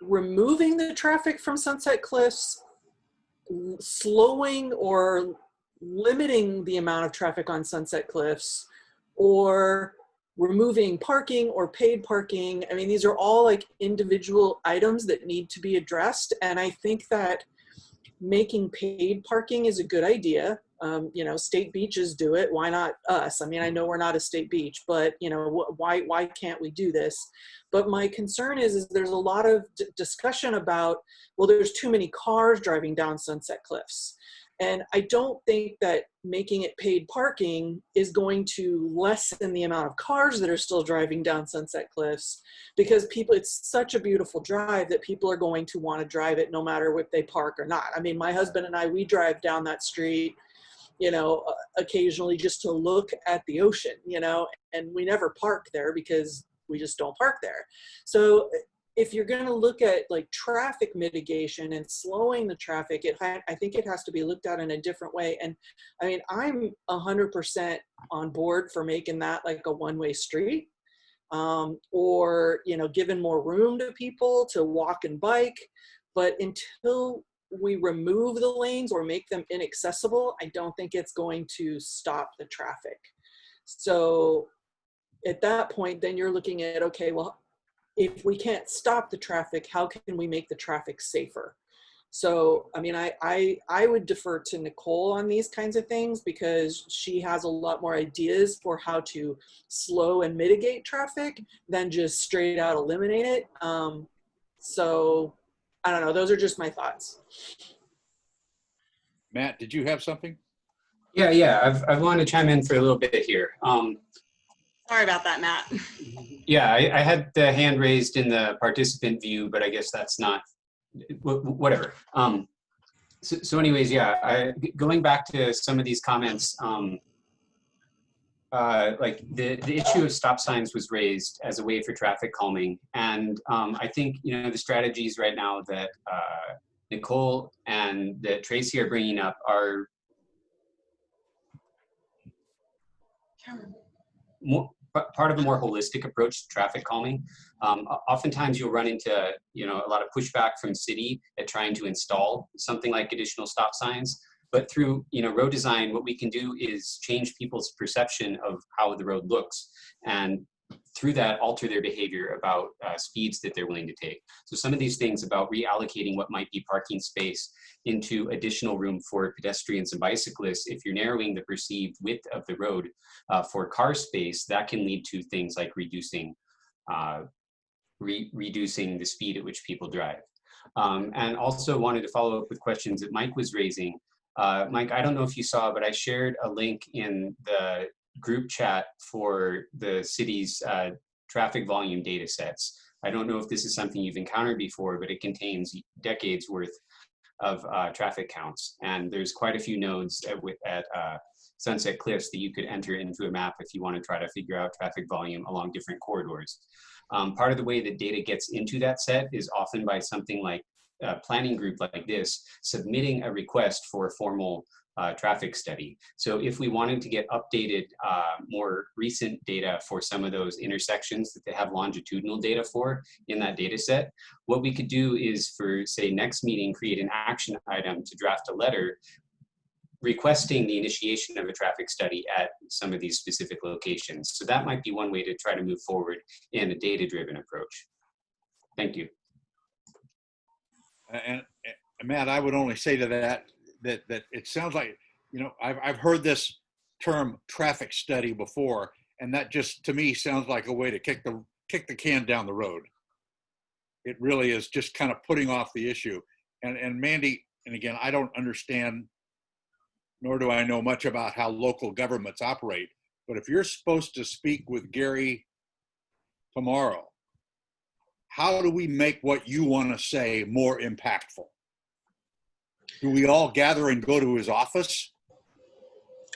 removing the traffic from Sunset Cliffs, slowing or limiting the amount of traffic on Sunset Cliffs, or removing parking or paid parking? I mean, these are all like individual items that need to be addressed. And I think that making paid parking is a good idea. You know, state beaches do it. Why not us? I mean, I know we're not a state beach, but you know, why can't we do this? But my concern is there's a lot of discussion about, well, there's too many cars driving down Sunset Cliffs. And I don't think that making it paid parking is going to lessen the amount of cars that are still driving down Sunset Cliffs, because people, it's such a beautiful drive that people are going to want to drive it no matter if they park or not. I mean, my husband and I, we drive down that street, you know, occasionally just to look at the ocean, you know, and we never park there because we just don't park there. So if you're going to look at like traffic mitigation and slowing the traffic, I think it has to be looked at in a different way. And I mean, I'm 100% on board for making that like a one-way street, or, you know, giving more room to people to walk and bike. But until we remove the lanes or make them inaccessible, I don't think it's going to stop the traffic. So at that point, then you're looking at, okay, well, if we can't stop the traffic, how can we make the traffic safer? So, I mean, I would defer to Nicole on these kinds of things because she has a lot more ideas for how to slow and mitigate traffic than just straight out eliminate it. So, I don't know. Those are just my thoughts. Matt, did you have something? Yeah. I want to chime in for a little bit here. Sorry about that, Matt. Yeah, I had the hand raised in the participant view, but I guess that's not, whatever. So anyways, yeah, going back to some of these comments, like the issue of stop signs was raised as a way for traffic calming. And I think, you know, the strategies right now that Nicole and that Tracy are bringing up are part of a more holistic approach to traffic calming. Oftentimes you'll run into, you know, a lot of pushback from city at trying to install something like additional stop signs. But through, you know, road design, what we can do is change people's perception of how the road looks, and through that alter their behavior about speeds that they're willing to take. So some of these things about reallocating what might be parking space into additional room for pedestrians and bicyclists, if you're narrowing the perceived width of the road for car space, that can lead to things like reducing the speed at which people drive. And also wanted to follow up with questions that Mike was raising. Mike, I don't know if you saw, but I shared a link in the group chat for the city's traffic volume data sets. I don't know if this is something you've encountered before, but it contains decades worth of traffic counts. And there's quite a few nodes at Sunset Cliffs that you could enter into a map if you want to try to figure out traffic volume along different corridors. Part of the way that data gets into that set is often by something like a planning group like this submitting a request for a formal traffic study. So if we wanted to get updated, more recent data for some of those intersections that they have longitudinal data for in that data set, what we could do is for, say, next meeting, create an action item to draft a letter requesting the initiation of a traffic study at some of these specific locations. So that might be one way to try to move forward in a data-driven approach. Thank you. And Matt, I would only say to that it sounds like, you know, I've heard this term traffic study before, and that just to me sounds like a way to kick the can down the road. It really is just kind of putting off the issue. And Mandy, and again, I don't understand, nor do I know much about how local governments operate, but if you're supposed to speak with Gary tomorrow, how do we make what you want to say more impactful? Do we all gather and go to his office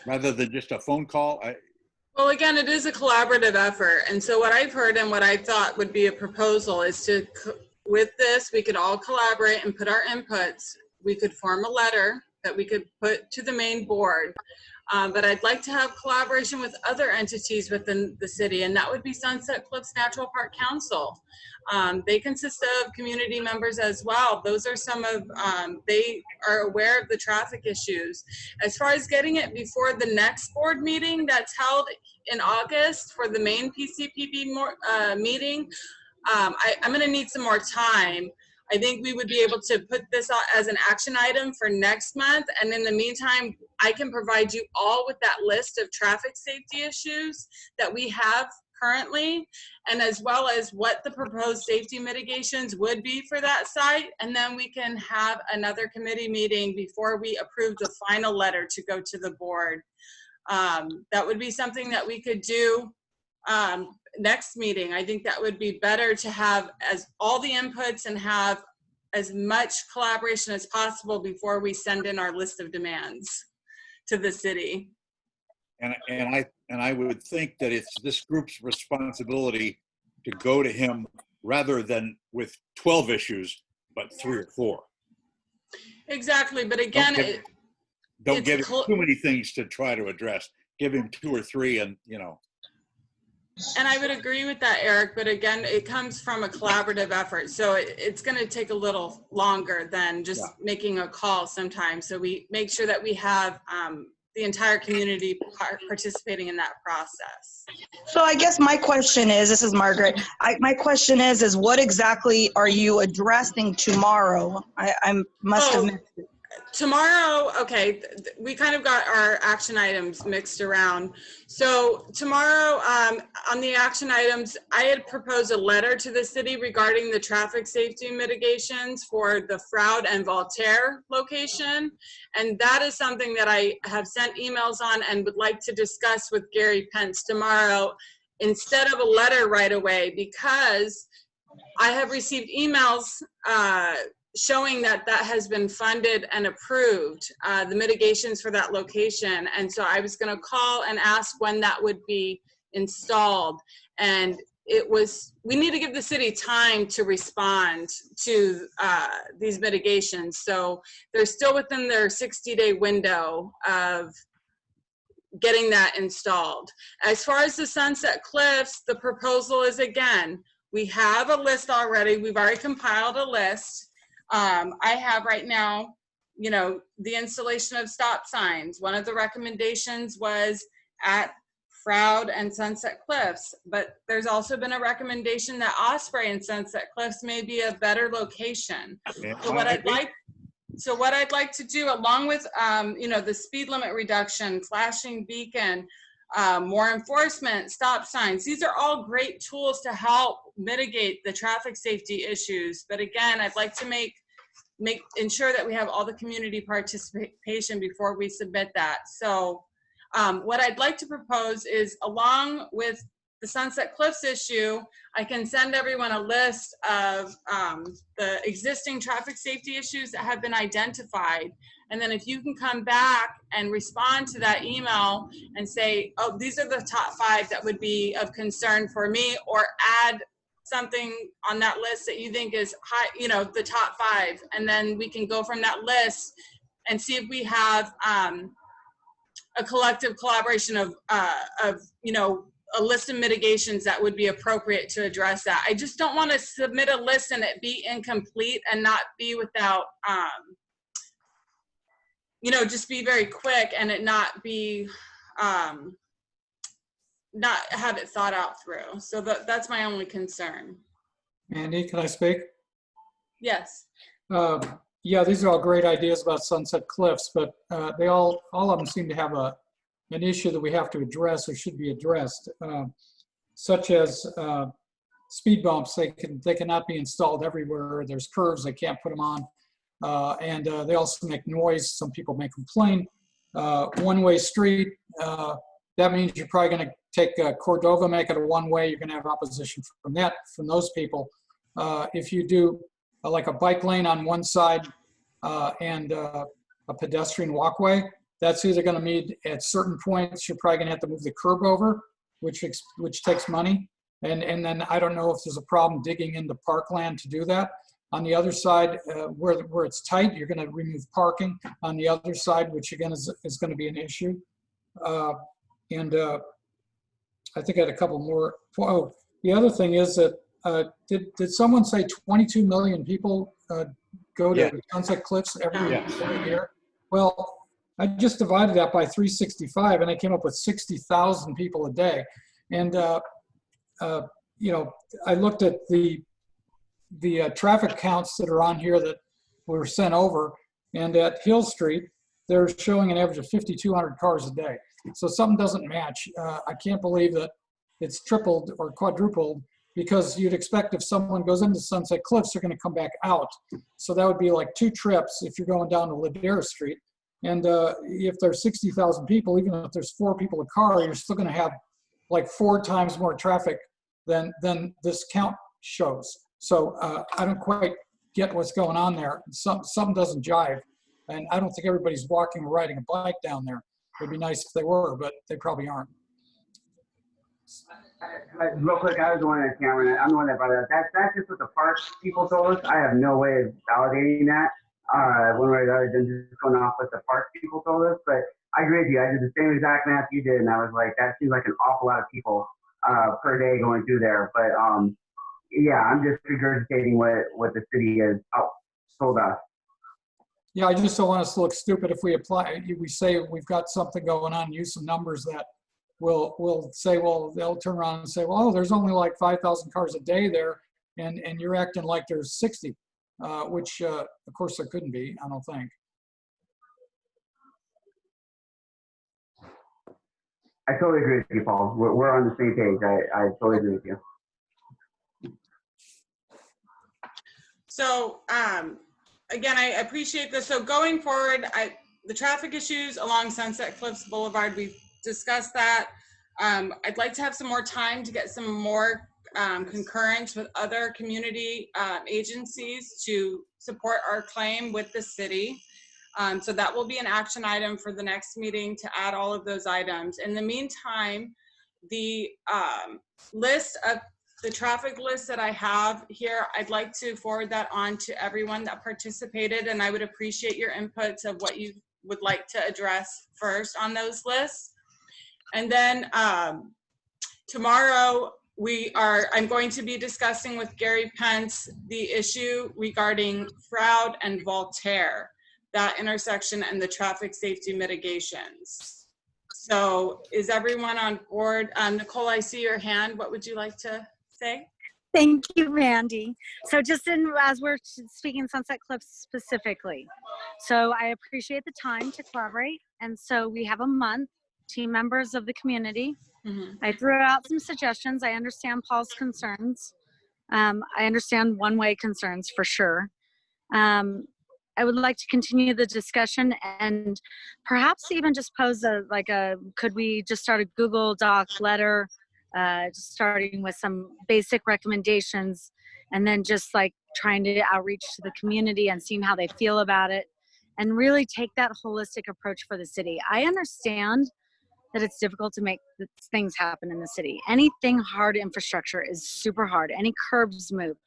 rather than just a phone call? Well, again, it is a collaborative effort. And so what I've heard and what I thought would be a proposal is to, with this, we could all collaborate and put our inputs. We could form a letter that we could put to the main board. But I'd like to have collaboration with other entities within the city, and that would be Sunset Cliffs Natural Park Council. They consist of community members as well. Those are some of, they are aware of the traffic issues. As far as getting it before the next board meeting that's held in August for the main PCPB meeting, I'm gonna need some more time. I think we would be able to put this out as an action item for next month. And in the meantime, I can provide you all with that list of traffic safety issues that we have currently, and as well as what the proposed safety mitigations would be for that site. And then we can have another committee meeting before we approve the final letter to go to the board. That would be something that we could do next meeting. I think that would be better to have as all the inputs and have as much collaboration as possible before we send in our list of demands to the city. And I would think that it's this group's responsibility to go to him rather than with 12 issues, but 3 or 4. Exactly, but again, don't give him too many things to try to address. Give him 2 or 3 and, you know. And I would agree with that, Eric, but again, it comes from a collaborative effort. So it's going to take a little longer than just making a call sometimes. So we make sure that we have the entire community participating in that process. So I guess my question is, this is Margaret, my question is what exactly are you addressing tomorrow? I must have missed it. Tomorrow, okay, we kind of got our action items mixed around. So tomorrow, on the action items, I had proposed a letter to the city regarding the traffic safety mitigations for the Froude and Voltaire location. And that is something that I have sent emails on and would like to discuss with Gary Pence tomorrow instead of a letter right away, because I have received emails showing that that has been funded and approved, the mitigations for that location. And so I was gonna call and ask when that would be installed. And we need to give the city time to respond to these mitigations. So they're still within their 60-day window of getting that installed. As far as the Sunset Cliffs, the proposal is, again, we have a list already. We've already compiled a list. I have right now, you know, the installation of stop signs. One of the recommendations was at Froude and Sunset Cliffs, but there's also been a recommendation that Osprey and Sunset Cliffs may be a better location. So what I'd like to do, along with, you know, the speed limit reduction, flashing beacon, more enforcement, stop signs. These are all great tools to help mitigate the traffic safety issues. But again, I'd like to ensure that we have all the community participation before we submit that. So what I'd like to propose is, along with the Sunset Cliffs issue, I can send everyone a list of the existing traffic safety issues that have been identified. And then if you can come back and respond to that email and say, oh, these are the top 5 that would be of concern for me, or add something on that list that you think is high, you know, the top 5. And then we can go from that list and see if we have a collective collaboration of you know, a list of mitigations that would be appropriate to address that. I just don't want to submit a list and it be incomplete and not be without, you know, just be very quick and it not be, not have it thought out through. So that's my only concern. Mandy, can I speak? Yes. Yeah, these are all great ideas about Sunset Cliffs, but they all of them seem to have an issue that we have to address or should be addressed, such as speed bumps. They cannot be installed everywhere. There's curves, they can't put them on. And they also make noise. Some people may complain. One-way street, that means you're probably going to take Cordova, make it a one-way. You're going to have opposition from those people. If you do like a bike lane on one side and a pedestrian walkway, that's either going to mean at certain points, you're probably going to have to move the curb over, which takes money. And then I don't know if there's a problem digging into parkland to do that. On the other side, where it's tight, you're going to remove parking. On the other side, which again is going to be an issue. I think I had a couple more. Oh, the other thing is that did someone say 22 million people go to Sunset Cliffs every year? Well, I just divided that by 365, and I came up with 60,000 people a day. And you know, I looked at the traffic counts that are on here that were sent over, and at Hill Street, they're showing an average of 5,200 cars a day. So something doesn't match. I can't believe that it's tripled or quadrupled, because you'd expect if someone goes into Sunset Cliffs, they're going to come back out. So that would be like 2 trips if you're going down to Ladera Street. And if there's 60,000 people, even if there's 4 people a car, you're still going to have like 4 times more traffic than this count shows. So I don't quite get what's going on there. Something doesn't jive. And I don't think everybody's walking or riding a bike down there. It'd be nice if they were, but they probably aren't. Real quick, I was the one that Cameron. I'm the one that brought it up. That's just what the park people told us. I have no way of validating that one way or the other than just going off what the park people told us. But I agree with you. I did the same exact math you did, and I was like, that seems like an awful lot of people per day going through there. But yeah, I'm just regurgitating what the city has told us. Yeah, I just don't want us to look stupid if we say we've got something going on, use some numbers that will say, well, they'll turn around and say, well, there's only like 5,000 cars a day there, and you're acting like there's 60, which of course there couldn't be, I don't think. I totally agree with you, Paul. We're on the same page. I totally agree with you. So again, I appreciate this. So going forward, the traffic issues along Sunset Cliffs Boulevard, we've discussed that. I'd like to have some more time to get some more concurrence with other community agencies to support our claim with the city. So that will be an action item for the next meeting to add all of those items. In the meantime, the list of the traffic list that I have here, I'd like to forward that on to everyone that participated, and I would appreciate your inputs of what you would like to address first on those lists. And then tomorrow I'm going to be discussing with Gary Pence the issue regarding Froud and Voltaire, that intersection and the traffic safety mitigations. So is everyone on board? Nicole, I see your hand. What would you like to say? Thank you, Mandy. So just as we're speaking Sunset Cliffs specifically, so I appreciate the time to collaborate. And so we have a month, team members of the community. I threw out some suggestions. I understand Paul's concerns. I understand one-way concerns for sure. I would like to continue the discussion and perhaps even just pose could we just start a Google Doc letter, just starting with some basic recommendations, and then just like trying to outreach to the community and seeing how they feel about it, and really take that holistic approach for the city. I understand that it's difficult to make things happen in the city. Anything hard infrastructure is super hard. Any curbs moved.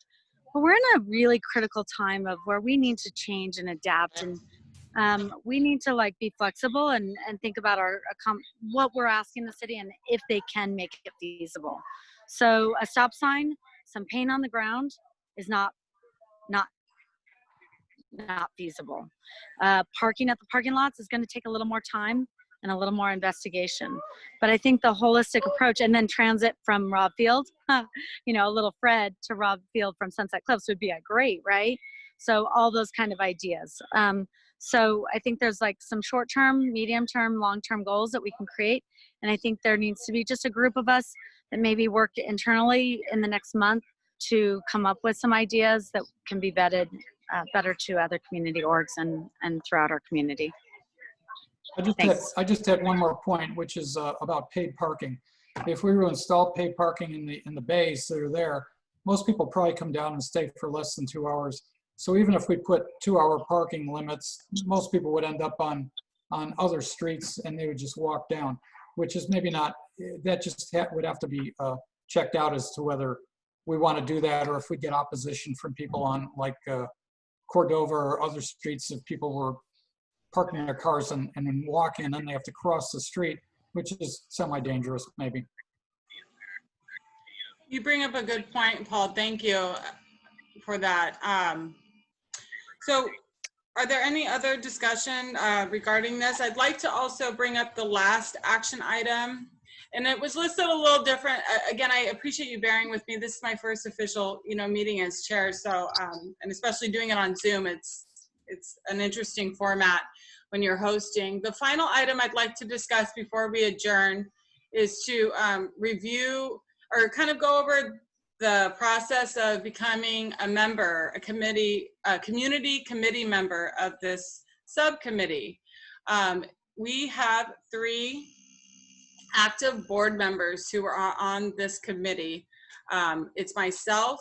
But we're in a really critical time of where we need to change and adapt, and we need to like be flexible and think about what we're asking the city and if they can make it feasible. So a stop sign, some paint on the ground is not feasible. Parking at the parking lots is going to take a little more time and a little more investigation. But I think the holistic approach, and then transit from Robb Field, you know, a little Fred to Robb Field from Sunset Cliffs would be great, right? So all those kind of ideas. So I think there's like some short-term, medium-term, long-term goals that we can create. And I think there needs to be just a group of us that maybe work internally in the next month to come up with some ideas that can be vetted better to other community orgs and throughout our community. I just had one more point, which is about paid parking. If we were to install paid parking in the bays that are there, most people probably come down and stay for less than 2 hours. So even if we put 2-hour parking limits, most people would end up on on other streets and they would just walk down, which is maybe not, that just would have to be checked out as to whether we want to do that, or if we get opposition from people on like Cordova or other streets, if people were parking their cars and then walking, and then they have to cross the street, which is semi-dangerous maybe. You bring up a good point, Paul. Thank you for that. So are there any other discussion regarding this? I'd like to also bring up the last action item, and it was listed a little different. Again, I appreciate you bearing with me. This is my first official, meeting as chair. So, and especially doing it on Zoom, it's an interesting format when you're hosting. The final item I'd like to discuss before we adjourn is to review or kind of go over the process of becoming a member, a community committee member of this subcommittee. We have 3 active board members who are on this committee. It's myself,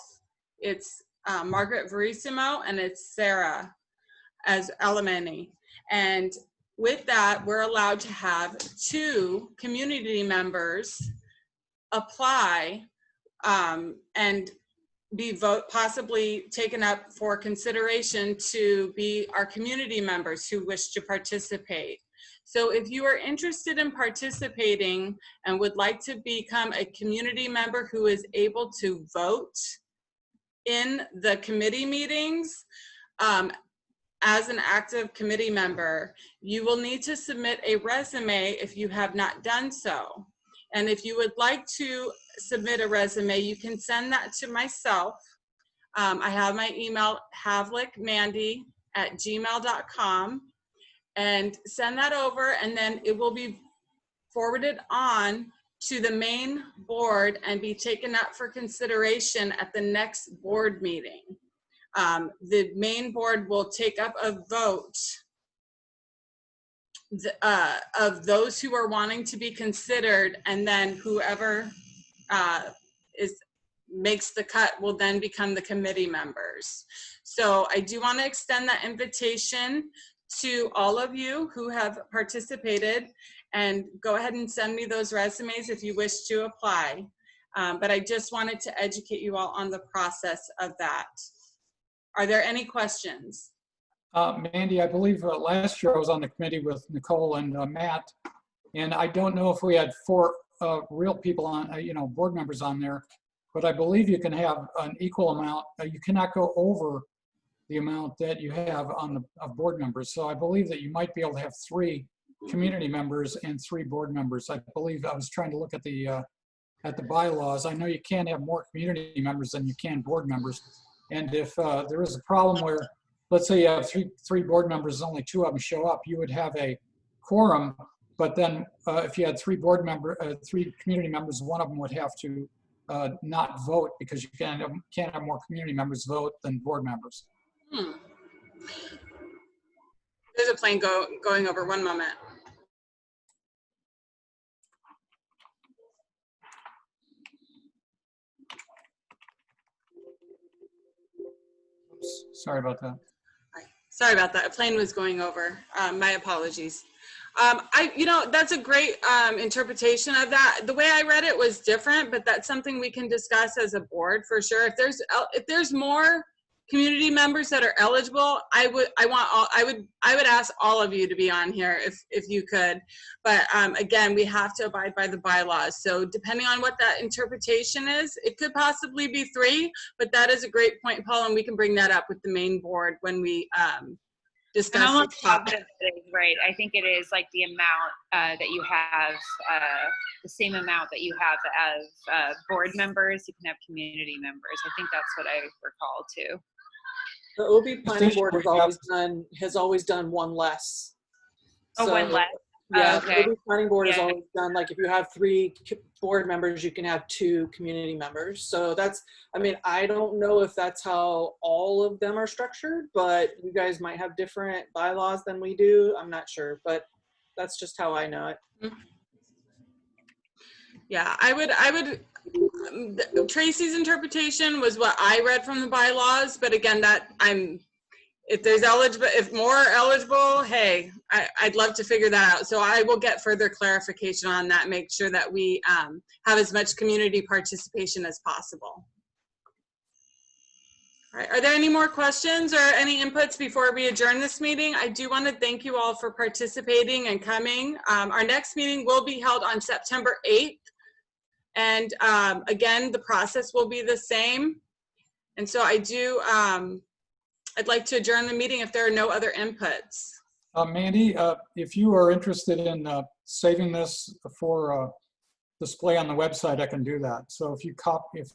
it's Margaret Verissimo, and it's Sarah as Alamani. And with that, we're allowed to have 2 community members apply and be possibly taken up for consideration to be our community members who wish to participate. So if you are interested in participating and would like to become a community member who is able to vote in the committee meetings, as an active committee member, you will need to submit a resume if you have not done so. And if you would like to submit a resume, you can send that to myself. I have my email, havlickmandy@gmail.com, and send that over, and then it will be forwarded on to the main board and be taken up for consideration at the next board meeting. The main board will take up a vote of those who are wanting to be considered, and then whoever makes the cut will then become the committee members. So I do want to extend that invitation to all of you who have participated, and go ahead and send me those resumes if you wish to apply. But I just wanted to educate you all on the process of that. Are there any questions? Mandy, I believe last year I was on the committee with Nicole and Matt, and I don't know if we had 4 real people on, board members on there, but I believe you can have an equal amount. You cannot go over the amount that you have on the board members. So I believe that you might be able to have 3 community members and 3 board members. I believe I was trying to look at the bylaws. I know you can't have more community members than you can board members. And if there is a problem where, let's say you have three board members, only 2 of them show up, you would have a quorum. But then if you had 3 community members, one of them would have to not vote, because you can't have more community members vote than board members. There's a plane going over. One moment. Oops, sorry about that. Sorry about that. A plane was going over. My apologies. That's a great interpretation of that. The way I read it was different, but that's something we can discuss as a board for sure. If there's more community members that are eligible, I would ask all of you to be on here if you could. But again, we have to abide by the bylaws. So depending on what that interpretation is, it could possibly be 3, but that is a great point, Paul, and we can bring that up with the main board when we discuss this topic. Right. I think it is like the amount that you have, the same amount that you have as board members, you can have community members. I think that's what I recall too. The OB planning board has always done 1 less. Oh, 1 less? Yeah, okay. the OB planning board has always done, like, if you have 3 board members, you can have 2 community members. So that's, I don't know if that's how all of them are structured, but you guys might have different bylaws than we do. I'm not sure, but that's just how I know it. Yeah, I would Tracy's interpretation was what I read from the bylaws, but again, that if there's eligible, if more are eligible, hey, I'd love to figure that out. So I will get further clarification on that, make sure that we have as much community participation as possible. All right, are there any more questions or any inputs before we adjourn this meeting? I do want to thank you all for participating and coming. Our next meeting will be held on September 8th. And again, the process will be the same. And so I do, I'd like to adjourn the meeting if there are no other inputs. Mandy, if you are interested in saving this for display on the website, I can do that. So if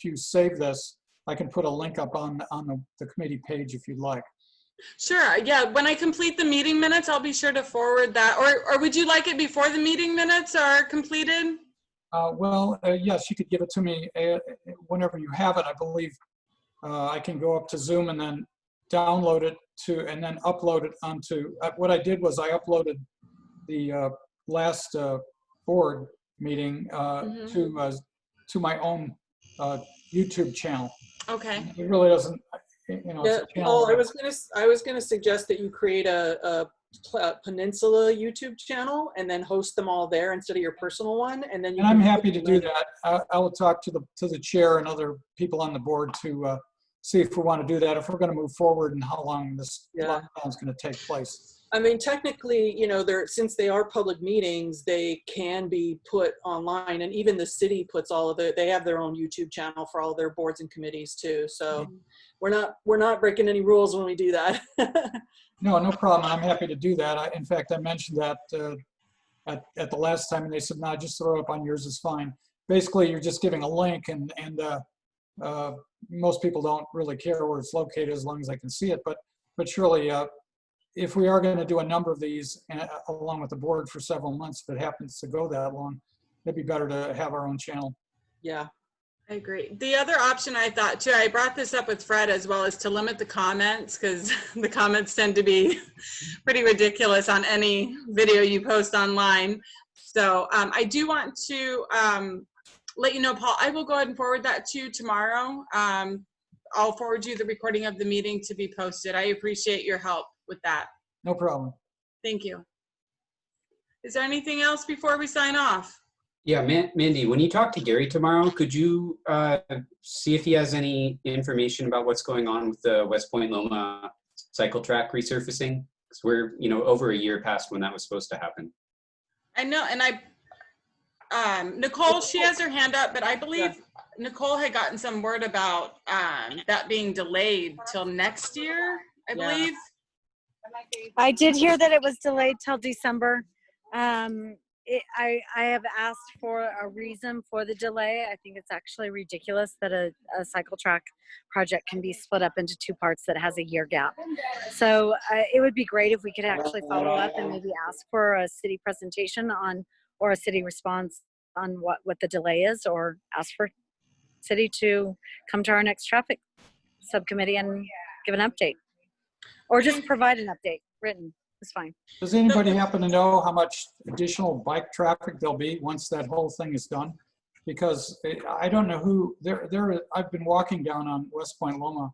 you save this, I can put a link up on the committee page if you'd like. Sure, yeah, when I complete the meeting minutes, I'll be sure to forward that. Or would you like it before the meeting minutes are completed? Yes, you could give it to me whenever you have it. I believe I can go up to Zoom and then download it and then upload it onto, what I did was I uploaded the last board meeting to my own YouTube channel. Okay. It really doesn't, you know. Yeah, Paul, I was gonna suggest that you create a Peninsula YouTube channel and then host them all there instead of your personal one, and then. I'm happy to do that. I will talk to the chair and other people on the board to see if we want to do that, if we're going to move forward, and how long this lockdown is going to take place. I mean, technically, you know, since they are public meetings, they can be put online, and even the city puts all of they have their own YouTube channel for all their boards and committees too. So we're not breaking any rules when we do that. No problem. I'm happy to do that. In fact, I mentioned that at the last time, and they said, no, just throw it up on yours is fine. Basically, you're just giving a link, and most people don't really care where it's located as long as I can see it. But surely, if we are going to do a number of these along with the board for several months, if it happens to go that long, it'd be better to have our own channel. Yeah, I agree. The other option I thought too, I brought this up with Fred as well, is to limit the comments, because the comments tend to be pretty ridiculous on any video you post online. So I do want to let you know, Paul, I will go ahead and forward that to you tomorrow. I'll forward you the recording of the meeting to be posted. I appreciate your help with that. No problem. Thank you. Is there anything else before we sign off? Yeah, Mandy, when you talk to Gary tomorrow, could you see if he has any information about what's going on with the West Point Loma cycle track resurfacing? Because we're, you know, over a year past when that was supposed to happen. I know, and Nicole, she has her hand up, but I believe Nicole had gotten some word about that being delayed till next year, I believe. I did hear that it was delayed till December. I have asked for a reason for the delay. I think it's actually ridiculous that a cycle track project can be split up into two parts that has a year gap. So it would be great if we could actually follow up and maybe ask for a city presentation on, or a city response on what the delay is, or ask for city to come to our next traffic subcommittee and give an update, or just provide an update written. It's fine. Does anybody happen to know how much additional bike traffic there'll be once that whole thing is done? Because I don't know who, I've been walking down on West Point Loma.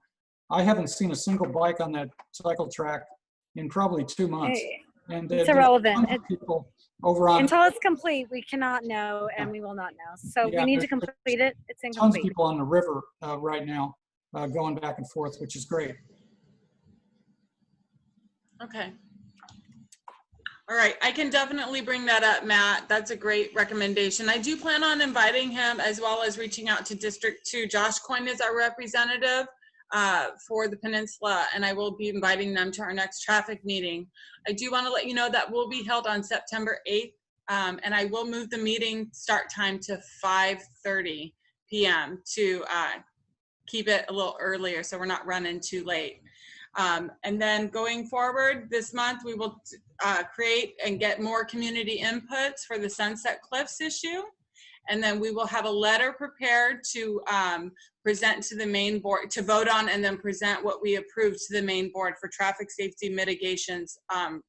I haven't seen a single bike on that cycle track in probably 2 months. And it's irrelevant. People over on, until it's complete, we cannot know, and we will not know. So we need to complete it. It's incomplete. Tons of people on the river right now going back and forth, which is great. Okay. All right, I can definitely bring that up, Matt. That's a great recommendation. I do plan on inviting him, as well as reaching out to District 2. Josh Coyne is our representative for the Peninsula, and I will be inviting them to our next traffic meeting. I do want to let you know that will be held on September 8th, and I will move the meeting start time to 5:30 p.m. to keep it a little earlier so we're not running too late. And then going forward this month, we will create and get more community inputs for the Sunset Cliffs issue. And then we will have a letter prepared to present to the main board, to vote on and then present what we approved to the main board for traffic safety mitigations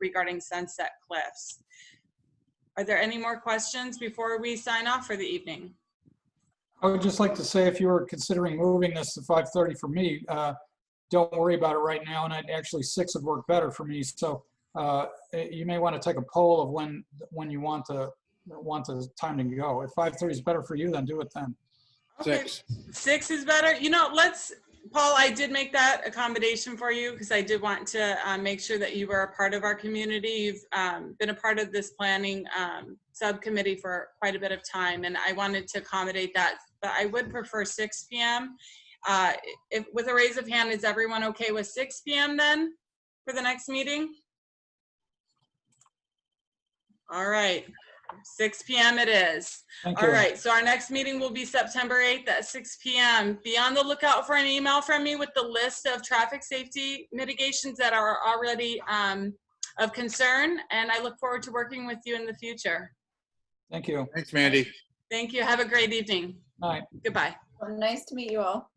regarding Sunset Cliffs. Are there any more questions before we sign off for the evening? I would just like to say, if you were considering moving this to 5:30 for me, don't worry about it right now. And actually 6 would work better for me. So you may want to take a poll of when you want the time to go. If 5:30 is better for you, then do it then. Okay, 6 is better. You know, Paul, I did make that accommodation for you because I did want to make sure that you were a part of our community. You've been a part of this planning subcommittee for quite a bit of time, and I wanted to accommodate that, but I would prefer 6 p.m. With a raise of hand, is everyone okay with 6 p.m. then for the next meeting? All right. 6 p.m. it is. Thank All you. right, so our next meeting will be September 8th at 6 p.m. Be on the lookout for an email from me with the list of traffic safety mitigations that are already of concern, and I look forward to working with you in the future. Thank you. Thanks, Mandy. Thank you. Have a great evening. Night. Goodbye. Well, nice to meet you all.